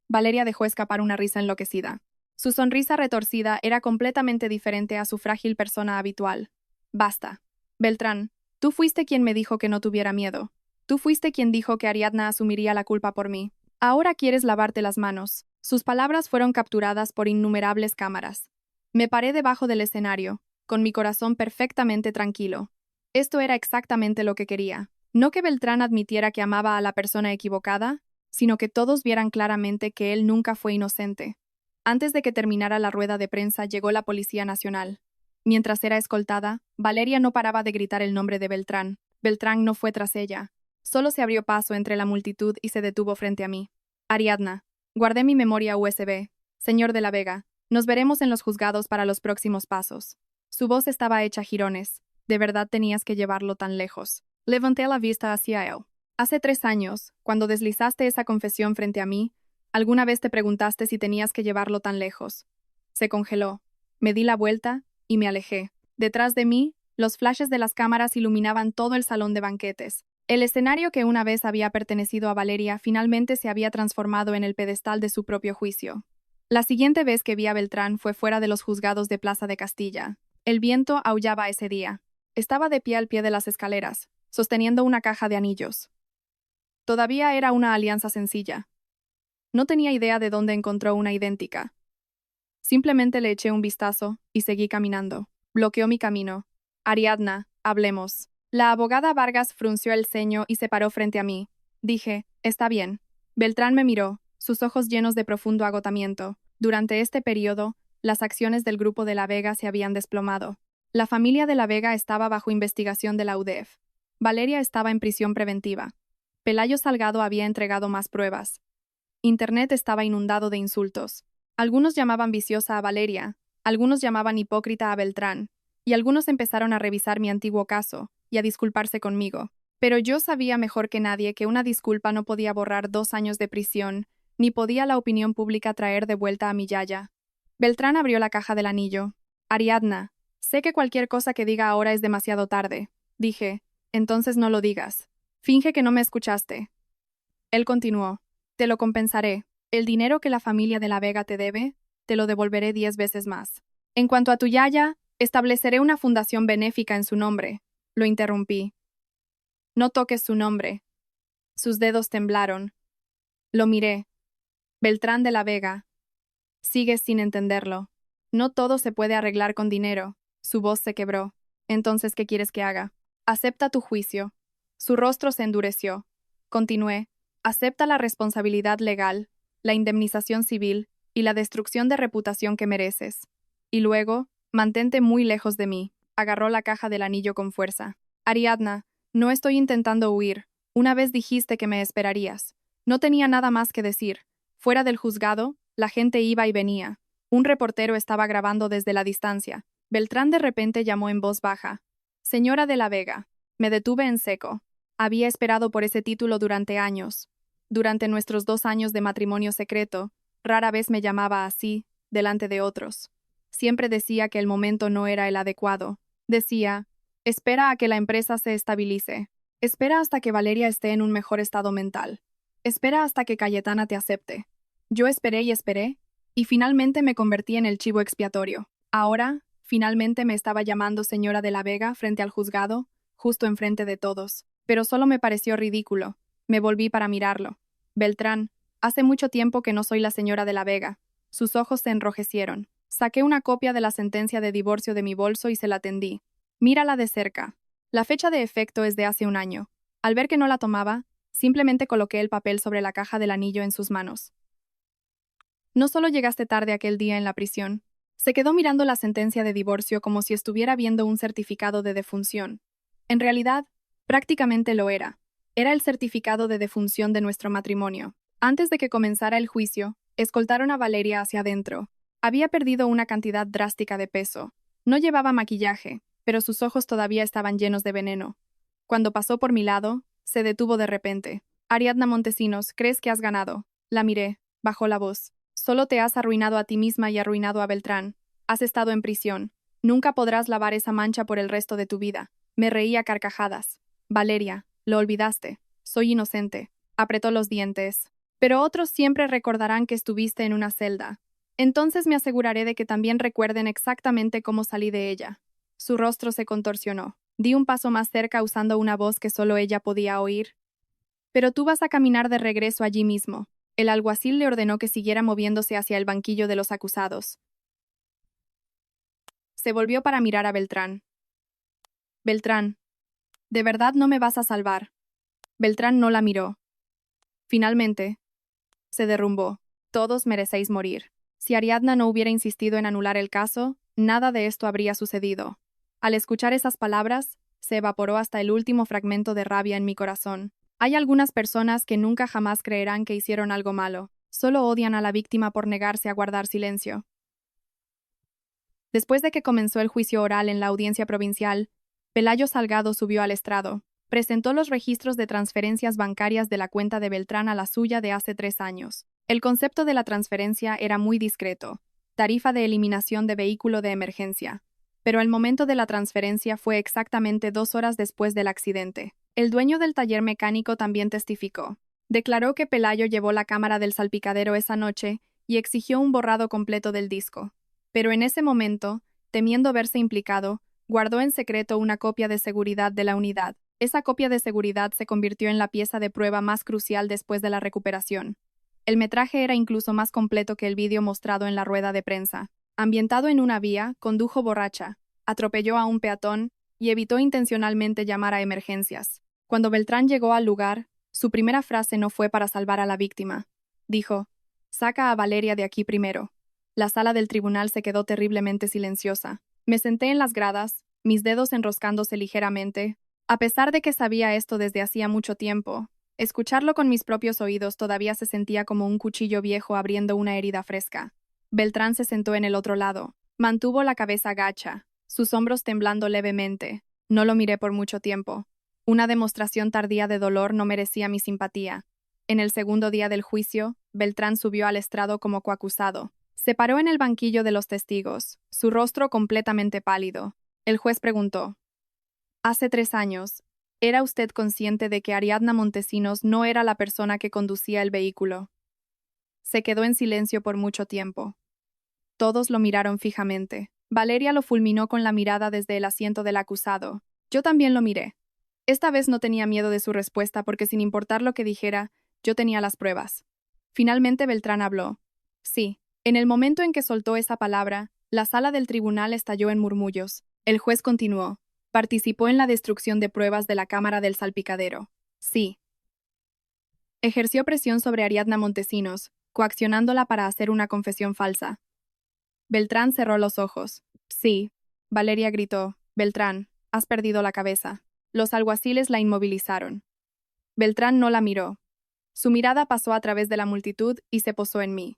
Valeria dejó escapar una risa enloquecida. Su sonrisa retorcida era completamente diferente a su frágil persona habitual. Basta. Beltrán, tú fuiste quien me dijo que no tuviera miedo. Tú fuiste quien dijo que Ariadna asumiría la culpa por mí. Ahora quieres lavarte las manos. Sus palabras fueron capturadas por innumerables cámaras. Me paré debajo del escenario, con mi corazón perfectamente tranquilo. Esto era exactamente lo que quería. No que Beltrán admitiera que amaba a la persona equivocada, sino que todos vieran claramente que él nunca fue inocente. Antes de que terminara la rueda de prensa llegó la Policía Nacional. Mientras era escoltada, Valeria no paraba de gritar el nombre de Beltrán. Beltrán no fue tras ella. Solo se abrió paso entre la multitud y se detuvo frente a mí. Ariadna, guardé mi memoria USB. Señor de la Vega, nos veremos en los juzgados para los próximos pasos. Su voz estaba hecha jirones. De verdad tenías que llevarlo tan lejos. Levanté la vista hacia él. Hace 3 años, cuando deslizaste esa confesión frente a mí, alguna vez te preguntaste si tenías que llevarlo tan lejos. Se congeló. Me di la vuelta y me alejé. Detrás de mí, los flashes de las cámaras iluminaban todo el salón de banquetes. El escenario que una vez había pertenecido a Valeria finalmente se había transformado en el pedestal de su propio juicio. La siguiente vez que vi a Beltrán fue fuera de los juzgados de Plaza de Castilla. El viento aullaba ese día. Estaba de pie al pie de las escaleras, sosteniendo una caja de anillos. Todavía era una alianza sencilla. No tenía idea de dónde encontró una idéntica. Simplemente le eché un vistazo y seguí caminando. Bloqueó mi camino. Ariadna, hablemos. La abogada Vargas frunció el ceño y se paró frente a mí. Dije, está bien. Beltrán me miró, sus ojos llenos de profundo agotamiento. Durante este periodo, las acciones del grupo de La Vega se habían desplomado. La familia de La Vega estaba bajo investigación de la UDEF. Valeria estaba en prisión preventiva. Pelayo Salgado había entregado más pruebas. Internet estaba inundado de insultos. Algunos llamaban viciosa a Valeria, algunos llamaban hipócrita a Beltrán, y algunos empezaron a revisar mi antiguo caso y a disculparse conmigo. Pero yo sabía mejor que nadie que una disculpa no podía borrar 2 años de prisión, ni podía la opinión pública traer de vuelta a mi yaya. Beltrán abrió la caja del anillo. Ariadna, sé que cualquier cosa que diga ahora es demasiado tarde. Dije, entonces no lo digas. Finge que no me escuchaste. Él continuó, te lo compensaré. El dinero que la familia de la Vega te debe, te lo devolveré 10 veces más. En cuanto a tu yaya, estableceré una fundación benéfica en su nombre. Lo interrumpí. No toques su nombre. Sus dedos temblaron. Lo miré. Beltrán de la Vega. Sigues sin entenderlo. No todo se puede arreglar con dinero. Su voz se quebró. Entonces, ¿qué quieres que haga? Acepta tu juicio. Su rostro se endureció. Continué. Acepta la responsabilidad legal, la indemnización civil y la destrucción de reputación que mereces. Y luego, mantente muy lejos de mí. Agarró la caja del anillo con fuerza. Ariadna, no estoy intentando huir. Una vez dijiste que me esperarías. No tenía nada más que decir. Fuera del juzgado, la gente iba y venía. Un reportero estaba grabando desde la distancia. Beltrán de repente llamó en voz baja. Señora de la Vega. Me detuve en seco. Había esperado por ese título durante años. Durante nuestros 2 años de matrimonio secreto, rara vez me llamaba así, delante de otros. Siempre decía que el momento no era el adecuado. Decía, espera a que la empresa se estabilice. Espera hasta que Valeria esté en un mejor estado mental. Espera hasta que Cayetana te acepte. Yo esperé y finalmente me convertí en el chivo expiatorio. Ahora, finalmente me estaba llamando señora de la Vega frente al juzgado, justo enfrente de todos. Pero solo me pareció ridículo. Me volví para mirarlo. Beltrán, hace mucho tiempo que no soy la señora de la Vega. Sus ojos se enrojecieron. Saqué una copia de la sentencia de divorcio de mi bolso y se la tendí. Mírala de cerca. La fecha de efecto es de hace un año. Al ver que no la tomaba, simplemente coloqué el papel sobre la caja del anillo en sus manos. No solo llegaste tarde aquel día en la prisión. Se quedó mirando la sentencia de divorcio como si estuviera viendo un certificado de defunción. En realidad, prácticamente lo era. Era el certificado de defunción de nuestro matrimonio. Antes de que comenzara el juicio, escoltaron a Valeria hacia adentro. Había perdido una cantidad drástica de peso. No llevaba maquillaje, pero sus ojos todavía estaban llenos de veneno. Cuando pasó por mi lado, se detuvo de repente. Ariadna Montesinos, ¿crees que has ganado? La miré. Bajó la voz. Solo te has arruinado a ti misma y arruinado a Beltrán. Has estado en prisión. Nunca podrás lavar esa mancha por el resto de tu vida. Me reí a carcajadas. Valeria, lo olvidaste. Soy inocente. Apretó los dientes. Pero otros siempre recordarán que estuviste en una celda. Entonces me aseguraré de que también recuerden exactamente cómo salí de ella. Su rostro se contorsionó. Di un paso más cerca usando una voz que solo ella podía oír. Pero tú vas a caminar de regreso allí mismo. El alguacil le ordenó que siguiera moviéndose hacia el banquillo de los acusados. Se volvió para mirar a Beltrán. Beltrán, ¿de verdad no me vas a salvar? Beltrán no la miró. Finalmente, se derrumbó. Todos merecéis morir. Si Ariadna no hubiera insistido en anular el caso, nada de esto habría sucedido. Al escuchar esas palabras, se evaporó hasta el último fragmento de rabia en mi corazón. Hay algunas personas que nunca jamás creerán que hicieron algo malo. Solo odian a la víctima por negarse a guardar silencio. Después de que comenzó el juicio oral en la audiencia provincial, Pelayo Salgado subió al estrado. Presentó los registros de transferencias bancarias de la cuenta de Beltrán a la suya de hace 3 años. El concepto de la transferencia era muy discreto. Tarifa de eliminación de vehículo de emergencia. Pero el momento de la transferencia fue exactamente 2 horas después del accidente. El dueño del taller mecánico también testificó. Declaró que Pelayo llevó la cámara del salpicadero esa noche y exigió un borrado completo del disco. Pero en ese momento, temiendo verse implicado, guardó en secreto una copia de seguridad de la unidad. Esa copia de seguridad se convirtió en la pieza de prueba más crucial después de la recuperación. El metraje era incluso más completo que el vídeo mostrado en la rueda de prensa. Ambientado en una vía, condujo borracha, atropelló a un peatón y evitó intencionalmente llamar a emergencias. Cuando Beltrán llegó al lugar, su primera frase no fue para salvar a la víctima. Dijo, «Saca a Valeria de aquí primero». La sala del tribunal se quedó terriblemente silenciosa. Me senté en las gradas, mis dedos enroscándose ligeramente. A pesar de que sabía esto desde hacía mucho tiempo, escucharlo con mis propios oídos todavía se sentía como un cuchillo viejo abriendo una herida fresca. Beltrán se sentó en el otro lado. Mantuvo la cabeza gacha, sus hombros temblando levemente. No lo miré por mucho tiempo. Una demostración tardía de dolor no merecía mi simpatía. En el segundo día del juicio, Beltrán subió al estrado como coacusado. Se paró en el banquillo de los testigos, su rostro completamente pálido. El juez preguntó: «Hace 3 años, ¿era usted consciente de que Ariadna Montesinos no era la persona que conducía el vehículo?» Se quedó en silencio por mucho tiempo. Todos lo miraron fijamente. Valeria lo fulminó con la mirada desde el asiento del acusado. Yo también lo miré. Esta vez no tenía miedo de su respuesta porque sin importar lo que dijera, yo tenía las pruebas. Finalmente Beltrán habló. Sí, en el momento en que soltó esa palabra, la sala del tribunal estalló en murmullos. El juez continuó. Participó en la destrucción de pruebas de la cámara del salpicadero. Sí. Ejerció presión sobre Ariadna Montesinos, coaccionándola para hacer una confesión falsa. Beltrán cerró los ojos. Sí. Valeria gritó. Beltrán, has perdido la cabeza. Los alguaciles la inmovilizaron. Beltrán no la miró. Su mirada pasó a través de la multitud y se posó en mí.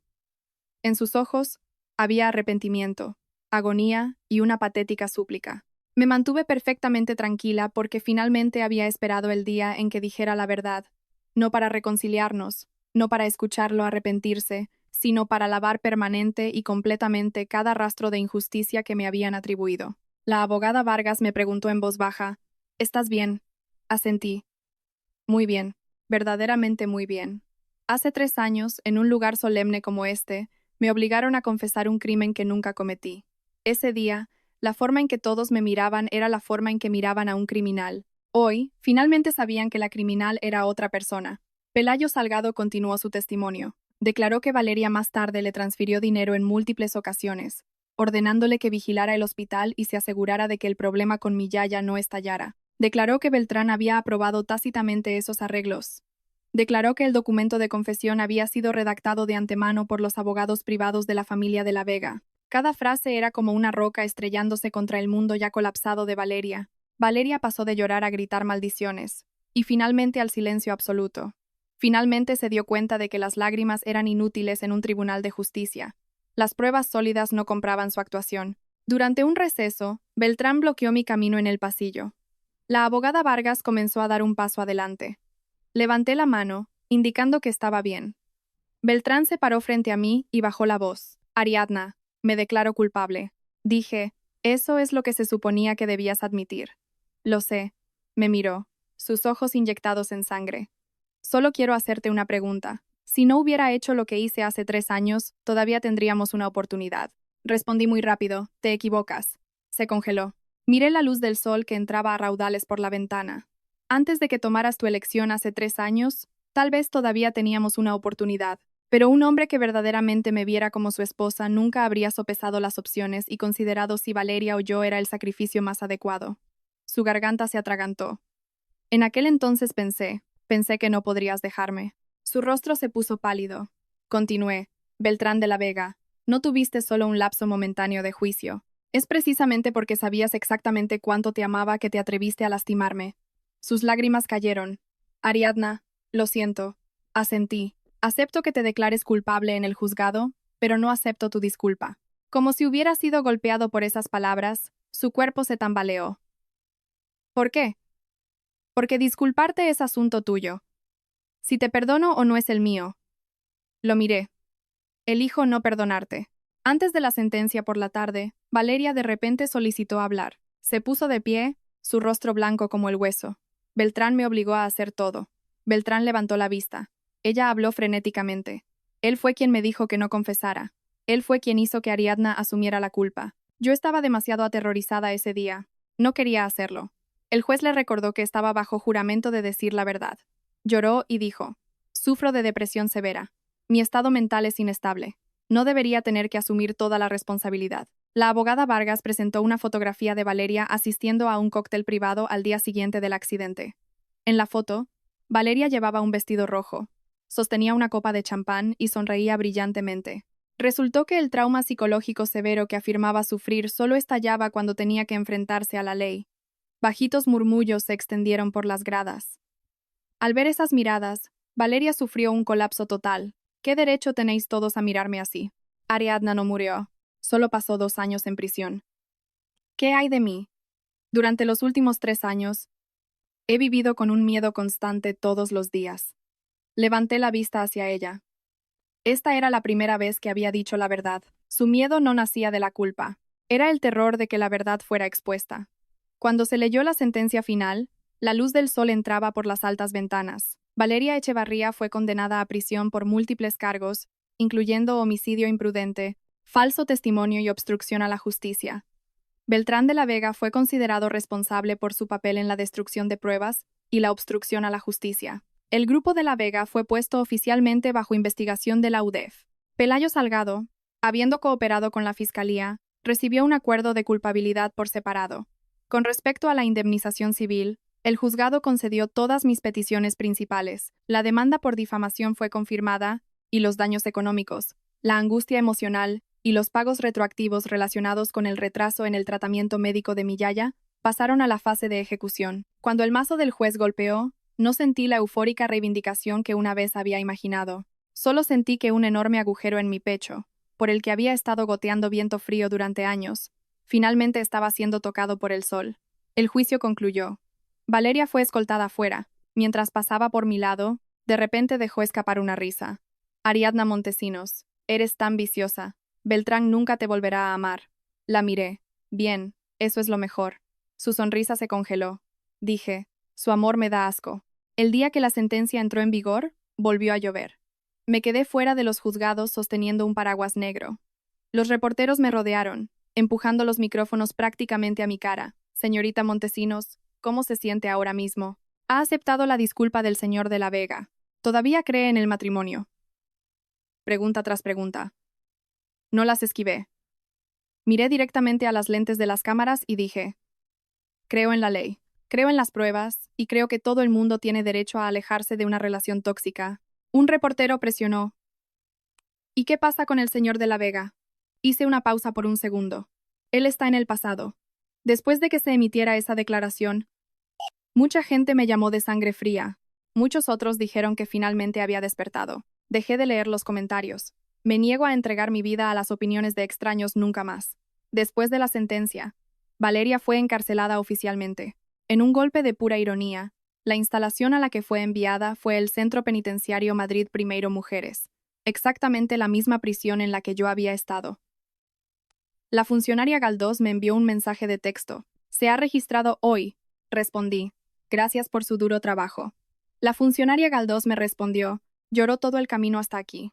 En sus ojos había arrepentimiento, agonía y una patética súplica. Me mantuve perfectamente tranquila porque finalmente había esperado el día en que dijera la verdad, no para reconciliarnos, no para escucharlo arrepentirse, sino para lavar permanente y completamente cada rastro de injusticia que me habían atribuido. La abogada Vargas me preguntó en voz baja: «¿Estás bien?» Asentí. Muy bien, verdaderamente muy bien. Hace 3 años, en un lugar solemne como este, me obligaron a confesar un crimen que nunca cometí. Ese día, la forma en que todos me miraban era la forma en que miraban a un criminal. Hoy, finalmente sabían que la criminal era otra persona. Pelayo Salgado continuó su testimonio. Declaró que Valeria más tarde le transfirió dinero en múltiples ocasiones, ordenándole que vigilara el hospital y se asegurara de que el problema con mi yaya no estallara. Declaró que Beltrán había aprobado tácitamente esos arreglos. Declaró que el documento de confesión había sido redactado de antemano por los abogados privados de la familia de la Vega. Cada frase era como una roca estrellándose contra el mundo ya colapsado de Valeria. Valeria pasó de llorar a gritar maldiciones, y finalmente al silencio absoluto. Finalmente se dio cuenta de que las lágrimas eran inútiles en un tribunal de justicia. Las pruebas sólidas no compraban su actuación. Durante un receso, Beltrán bloqueó mi camino en el pasillo. La abogada Vargas comenzó a dar un paso adelante. Levanté la mano, indicando que estaba bien. Beltrán se paró frente a mí y bajó la voz. «Ariadna, me declaro culpable». Dije: «Eso es lo que se suponía que debías admitir». «Lo sé». Me miró, sus ojos inyectados en sangre. «Solo quiero hacerte una pregunta. Si no hubiera hecho lo que hice hace 3 años, todavía tendríamos una oportunidad». Respondí muy rápido: «Te equivocas». Se congeló. Miré la luz del sol que entraba a raudales por la ventana. «Antes de que tomaras tu elección hace 3 años, tal vez todavía teníamos una oportunidad, pero un hombre que verdaderamente me viera como su esposa nunca habría sopesado las opciones y considerado si Valeria o yo era el sacrificio más adecuado». Su garganta se atragantó. «En aquel entonces pensé que no podrías dejarme». Su rostro se puso pálido. Continué: «Beltrán de la Vega, no tuviste solo un lapso momentáneo de juicio. Es precisamente porque sabías exactamente cuánto te amaba que te atreviste a lastimarme». Sus lágrimas cayeron. «Ariadna, lo siento». Asentí. «Acepto que te declares culpable en el juzgado, pero no acepto tu disculpa». Como si hubiera sido golpeado por esas palabras, su cuerpo se tambaleó. «¿Por qué?» «Porque disculparte es asunto tuyo. Si te perdono o no es el mío». Lo miré. «Elijo no perdonarte». Antes de la sentencia por la tarde, Valeria de repente solicitó hablar. Se puso de pie, su rostro blanco como el hueso. «Beltrán me obligó a hacer todo». Beltrán levantó la vista. Ella habló frenéticamente. «Él fue quien me dijo que no confesara. Él fue quien hizo que Ariadna asumiera la culpa. Yo estaba demasiado aterrorizada ese día. No quería hacerlo». El juez le recordó que estaba bajo juramento de decir la verdad. Lloró y dijo: «Sufro de depresión severa. Mi estado mental es inestable. No debería tener que asumir toda la responsabilidad». La abogada Vargas presentó una fotografía de Valeria asistiendo a un cóctel privado al día siguiente del accidente. En la foto, Valeria llevaba un vestido rojo, sostenía una copa de champán y sonreía brillantemente. Resultó que el trauma psicológico severo que afirmaba sufrir solo estallaba cuando tenía que enfrentarse a la ley. Bajitos murmullos se extendieron por las gradas. Al ver esas miradas, Valeria sufrió un colapso total. «¿Qué derecho tenéis todos a mirarme así?» Ariadna no murió. Solo pasó 2 años en prisión. ¿Qué hay de mí? Durante los últimos 3 años, He vivido con un miedo constante todos los días. Levanté la vista hacia ella. Esta era la primera vez que había dicho la verdad. Su miedo no nacía de la culpa. Era el terror de que la verdad fuera expuesta. Cuando se leyó la sentencia final, la luz del sol entraba por las altas ventanas. Valeria Echevarría fue condenada a prisión por múltiples cargos, incluyendo homicidio imprudente, falso testimonio y obstrucción a la justicia. Beltrán de la Vega fue considerado responsable por su papel en la destrucción de pruebas y la obstrucción a la justicia. El grupo de la Vega fue puesto oficialmente bajo investigación de la UDEF. Pelayo Salgado, habiendo cooperado con la Fiscalía, recibió un acuerdo de culpabilidad por separado. Con respecto a la indemnización civil, el juzgado concedió todas mis peticiones principales. La demanda por difamación fue confirmada, y los daños económicos, la angustia emocional y los pagos retroactivos relacionados con el retraso en el tratamiento médico de mi yaya pasaron a la fase de ejecución. Cuando el mazo del juez golpeó, no sentí la eufórica reivindicación que una vez había imaginado. Solo sentí que un enorme agujero en mi pecho, por el que había estado goteando viento frío durante años, finalmente estaba siendo tocado por el sol. El juicio concluyó. Valeria fue escoltada afuera. Mientras pasaba por mi lado, de repente dejó escapar una risa. Ariadna Montesinos, eres tan viciosa. Beltrán nunca te volverá a amar. La miré. Bien, eso es lo mejor. Su sonrisa se congeló. Dije, su amor me da asco. El día que la sentencia entró en vigor, volvió a llover. Me quedé fuera de los juzgados sosteniendo un paraguas negro. Los reporteros me rodearon, empujando los micrófonos prácticamente a mi cara. Señorita Montesinos, ¿cómo se siente ahora mismo? Ha aceptado la disculpa del señor de la Vega. ¿Todavía cree en el matrimonio? Pregunta tras pregunta. No las esquivé. Miré directamente a las lentes de las cámaras y dije, creo en la ley, creo en las pruebas, y creo que todo el mundo tiene derecho a alejarse de una relación tóxica. Un reportero presionó. ¿Y qué pasa con el señor de la Vega? Hice una pausa por un segundo. Él está en el pasado. Después de que se emitiera esa declaración, mucha gente me llamó de sangre fría. Muchos otros dijeron que finalmente había despertado. Dejé de leer los comentarios. Me niego a entregar mi vida a las opiniones de extraños nunca más. Después de la sentencia, Valeria fue encarcelada oficialmente. En un golpe de pura ironía, la instalación a la que fue enviada fue el Centro Penitenciario Madrid Primeiro Mujeres, exactamente la misma prisión en la que yo había estado. La funcionaria Galdós me envió un mensaje de texto. Se ha registrado hoy, respondí. Gracias por su duro trabajo. La funcionaria Galdós me respondió. Lloró todo el camino hasta aquí.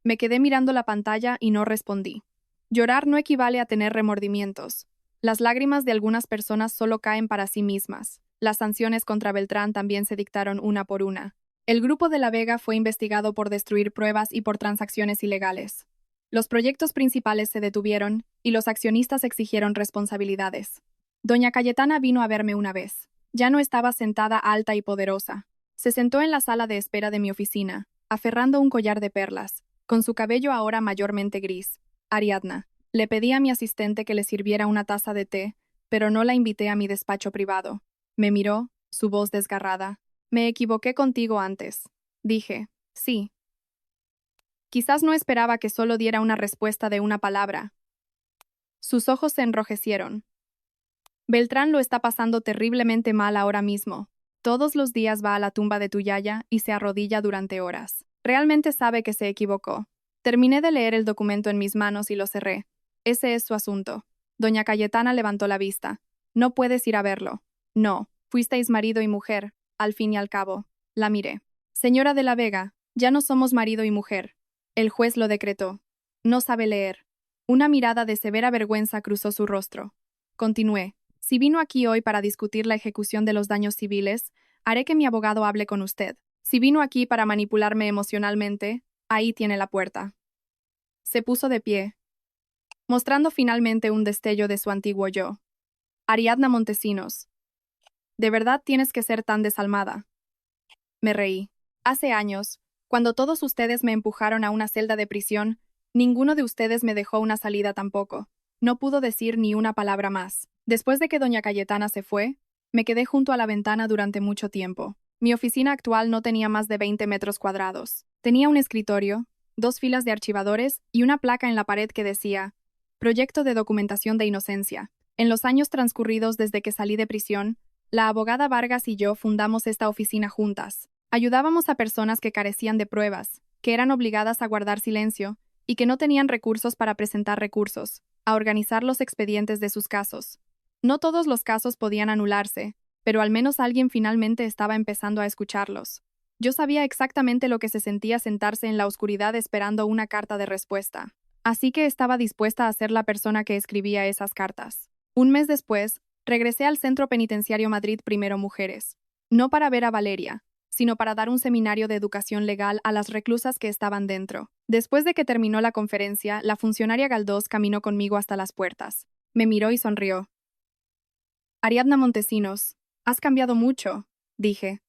Me quedé mirando la pantalla y no respondí. Llorar no equivale a tener remordimientos. Las lágrimas de algunas personas solo caen para sí mismas. Las sanciones contra Beltrán también se dictaron una por una. El grupo de la Vega fue investigado por destruir pruebas y por transacciones ilegales. Los proyectos principales se detuvieron y los accionistas exigieron responsabilidades. Doña Cayetana vino a verme una vez. Ya no estaba sentada alta y poderosa. Se sentó en la sala de espera de mi oficina, aferrando un collar de perlas, con su cabello ahora mayormente gris. Ariadna. Le pedí a mi asistente que le sirviera una taza de té, pero no la invité a mi despacho privado. Me miró, su voz desgarrada. Me equivoqué contigo antes. Dije, sí. Quizás no esperaba que solo diera una respuesta de una palabra. Sus ojos se enrojecieron. Beltrán lo está pasando terriblemente mal ahora mismo. Todos los días va a la tumba de tu yaya y se arrodilla durante horas. Realmente sabe que se equivocó. Terminé de leer el documento en mis manos y lo cerré. Ese es su asunto. Doña Cayetana levantó la vista. No puedes ir a verlo. No, fuisteis marido y mujer, al fin y al cabo. La miré. Señora de la Vega, ya no somos marido y mujer. El juez lo decretó. No sabe leer. Una mirada de severa vergüenza cruzó su rostro. Continué. Si vino aquí hoy para discutir la ejecución de los daños civiles, haré que mi abogado hable con usted. Si vino aquí para manipularme emocionalmente, ahí tiene la puerta. Se puso de pie, mostrando finalmente un destello de su antiguo yo. Ariadna Montesinos. ¿De verdad tienes que ser tan desalmada? Me reí. Hace años, cuando todos ustedes me empujaron a una celda de prisión, ninguno de ustedes me dejó una salida tampoco. No pudo decir ni una palabra más. Después de que doña Cayetana se fue, me quedé junto a la ventana durante mucho tiempo. Mi oficina actual no tenía más de 20 metros cuadrados. Tenía un escritorio, 2 filas de archivadores y una placa en la pared que decía Proyecto de documentación de inocencia. En los años transcurridos desde que salí de prisión, La abogada Vargas y yo fundamos esta oficina juntas. Ayudábamos a personas que carecían de pruebas, que eran obligadas a guardar silencio y que no tenían recursos para presentar recursos, a organizar los expedientes de sus casos. No todos los casos podían anularse, pero al menos alguien finalmente estaba empezando a escucharlos. Yo sabía exactamente lo que se sentía sentarse en la oscuridad esperando una carta de respuesta. Así que estaba dispuesta a ser la persona que escribía esas cartas. Un mes después, regresé al Centro Penitenciario Madrid Primero Mujeres. No para ver a Valeria, sino para dar un seminario de educación legal a las reclusas que estaban dentro. Después de que terminó la conferencia, la funcionaria Galdós caminó conmigo hasta las puertas. Me miró y sonrió. Ariadna Montesinos, has cambiado mucho, dije.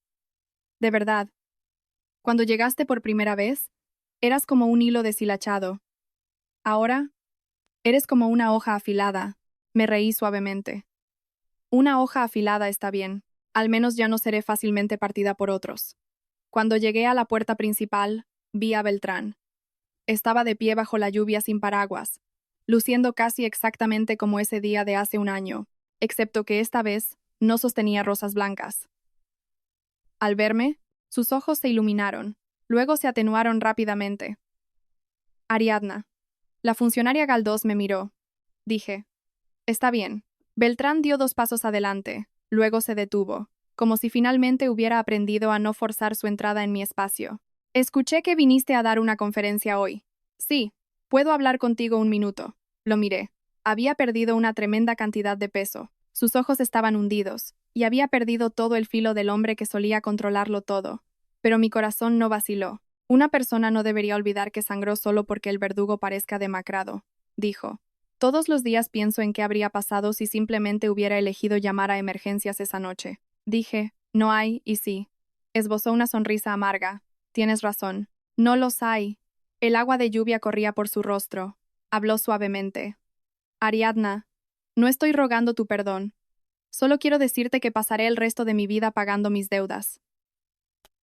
De verdad. Cuando llegaste por primera vez, eras como un hilo deshilachado. Ahora, eres como una hoja afilada. Me reí suavemente. Una hoja afilada está bien. Al menos ya no seré fácilmente partida por otros. Cuando llegué a la puerta principal, vi a Beltrán. Estaba de pie bajo la lluvia sin paraguas, luciendo casi exactamente como ese día de hace un año, excepto que esta vez no sostenía rosas blancas. Al verme, sus ojos se iluminaron, luego se atenuaron rápidamente. Ariadna. La funcionaria Galdós me miró. Dije, está bien. Beltrán dio 2 pasos adelante, luego se detuvo, como si finalmente hubiera aprendido a no forzar su entrada en mi espacio. Escuché que viniste a dar una conferencia hoy. Sí, puedo hablar contigo un minuto. Lo miré. Había perdido una tremenda cantidad de peso. Sus ojos estaban hundidos, y había perdido todo el filo del hombre que solía controlarlo todo. Pero mi corazón no vaciló. Una persona no debería olvidar que sangró solo porque el verdugo parezca demacrado, dijo. Todos los días pienso en qué habría pasado si simplemente hubiera elegido llamar a emergencias esa noche. Dije, no hay, y sí. Esbozó una sonrisa amarga. Tienes razón. No los hay. El agua de lluvia corría por su rostro. Habló suavemente. Ariadna, no estoy rogando tu perdón. Solo quiero decirte que pasaré el resto de mi vida pagando mis deudas.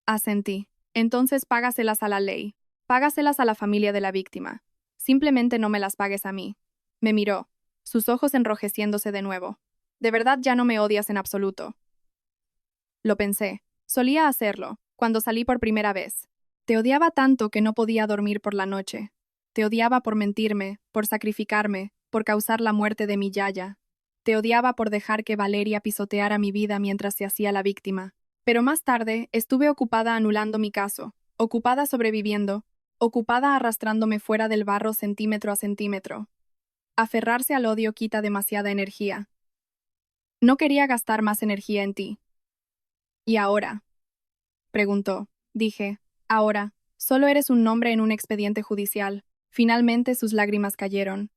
Asentí. Entonces págaselas a la ley. Págaselas a la familia de la víctima. Simplemente no me las pagues a mí. Me miró, sus ojos enrojeciéndose de nuevo. De verdad ya no me odias en absoluto. Lo pensé. Solía hacerlo, cuando salí por primera vez. Te odiaba tanto que no podía dormir por la noche. Te odiaba por mentirme, por sacrificarme, por causar la muerte de mi yaya. Te odiaba por dejar que Valeria pisoteara mi vida mientras se hacía la víctima. Pero más tarde estuve ocupada anulando mi caso, ocupada sobreviviendo, ocupada arrastrándome fuera del barro centímetro a centímetro. Aferrarse al odio quita demasiada energía. No quería gastar más energía en ti. ¿Y ahora? Preguntó. Dije, ahora, solo eres un nombre en un expediente judicial. Finalmente sus lágrimas cayeron.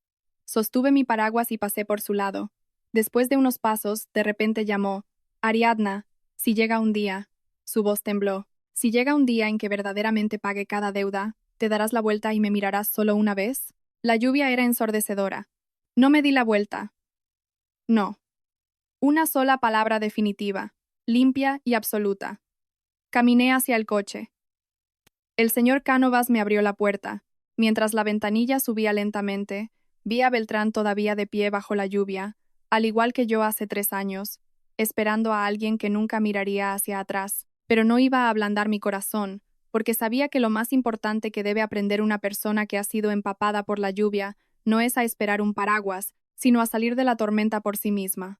Sostuve mi paraguas y pasé por su lado. Después de unos pasos, de repente llamó, Ariadna, si llega un día. Su voz tembló. Si llega un día en que verdaderamente pague cada deuda, ¿te darás la vuelta y me mirarás solo una vez? La lluvia era ensordecedora. No me di la vuelta. No. Una sola palabra definitiva, limpia y absoluta. Caminé hacia el coche. El señor Cánovas me abrió la puerta. Mientras la ventanilla subía lentamente, vi a Beltrán todavía de pie bajo la lluvia, al igual que yo hace 3 años, esperando a alguien que nunca miraría hacia atrás. Pero no iba a ablandar mi corazón, porque sabía que lo más importante que debe aprender una persona que ha sido empapada por la lluvia no es a esperar un paraguas, sino a salir de la tormenta por sí misma.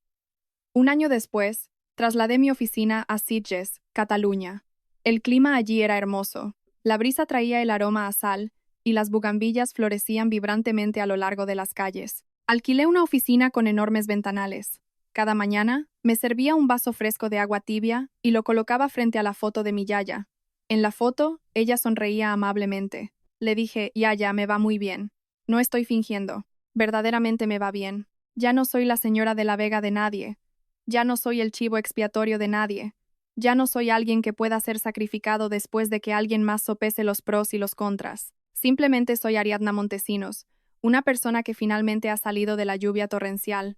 Un año después, trasladé mi oficina a Sitges, Cataluña. El clima allí era hermoso. La brisa traía el aroma a sal, y las bugambillas florecían vibrantemente a lo largo de las calles. Alquilé una oficina con enormes ventanales. Cada mañana, me servía un vaso fresco de agua tibia y lo colocaba frente a la foto de mi yaya. En la foto, ella sonreía amablemente. Le dije, Yaya, me va muy bien. No estoy fingiendo. Verdaderamente me va bien. Ya no soy la señora de la Vega de nadie. Ya no soy el chivo expiatorio de nadie. Ya no soy alguien que pueda ser sacrificado después de que alguien más sopese los pros y los contras. Simplemente soy Ariadna Montesinos, una persona que finalmente ha salido de la lluvia torrencial,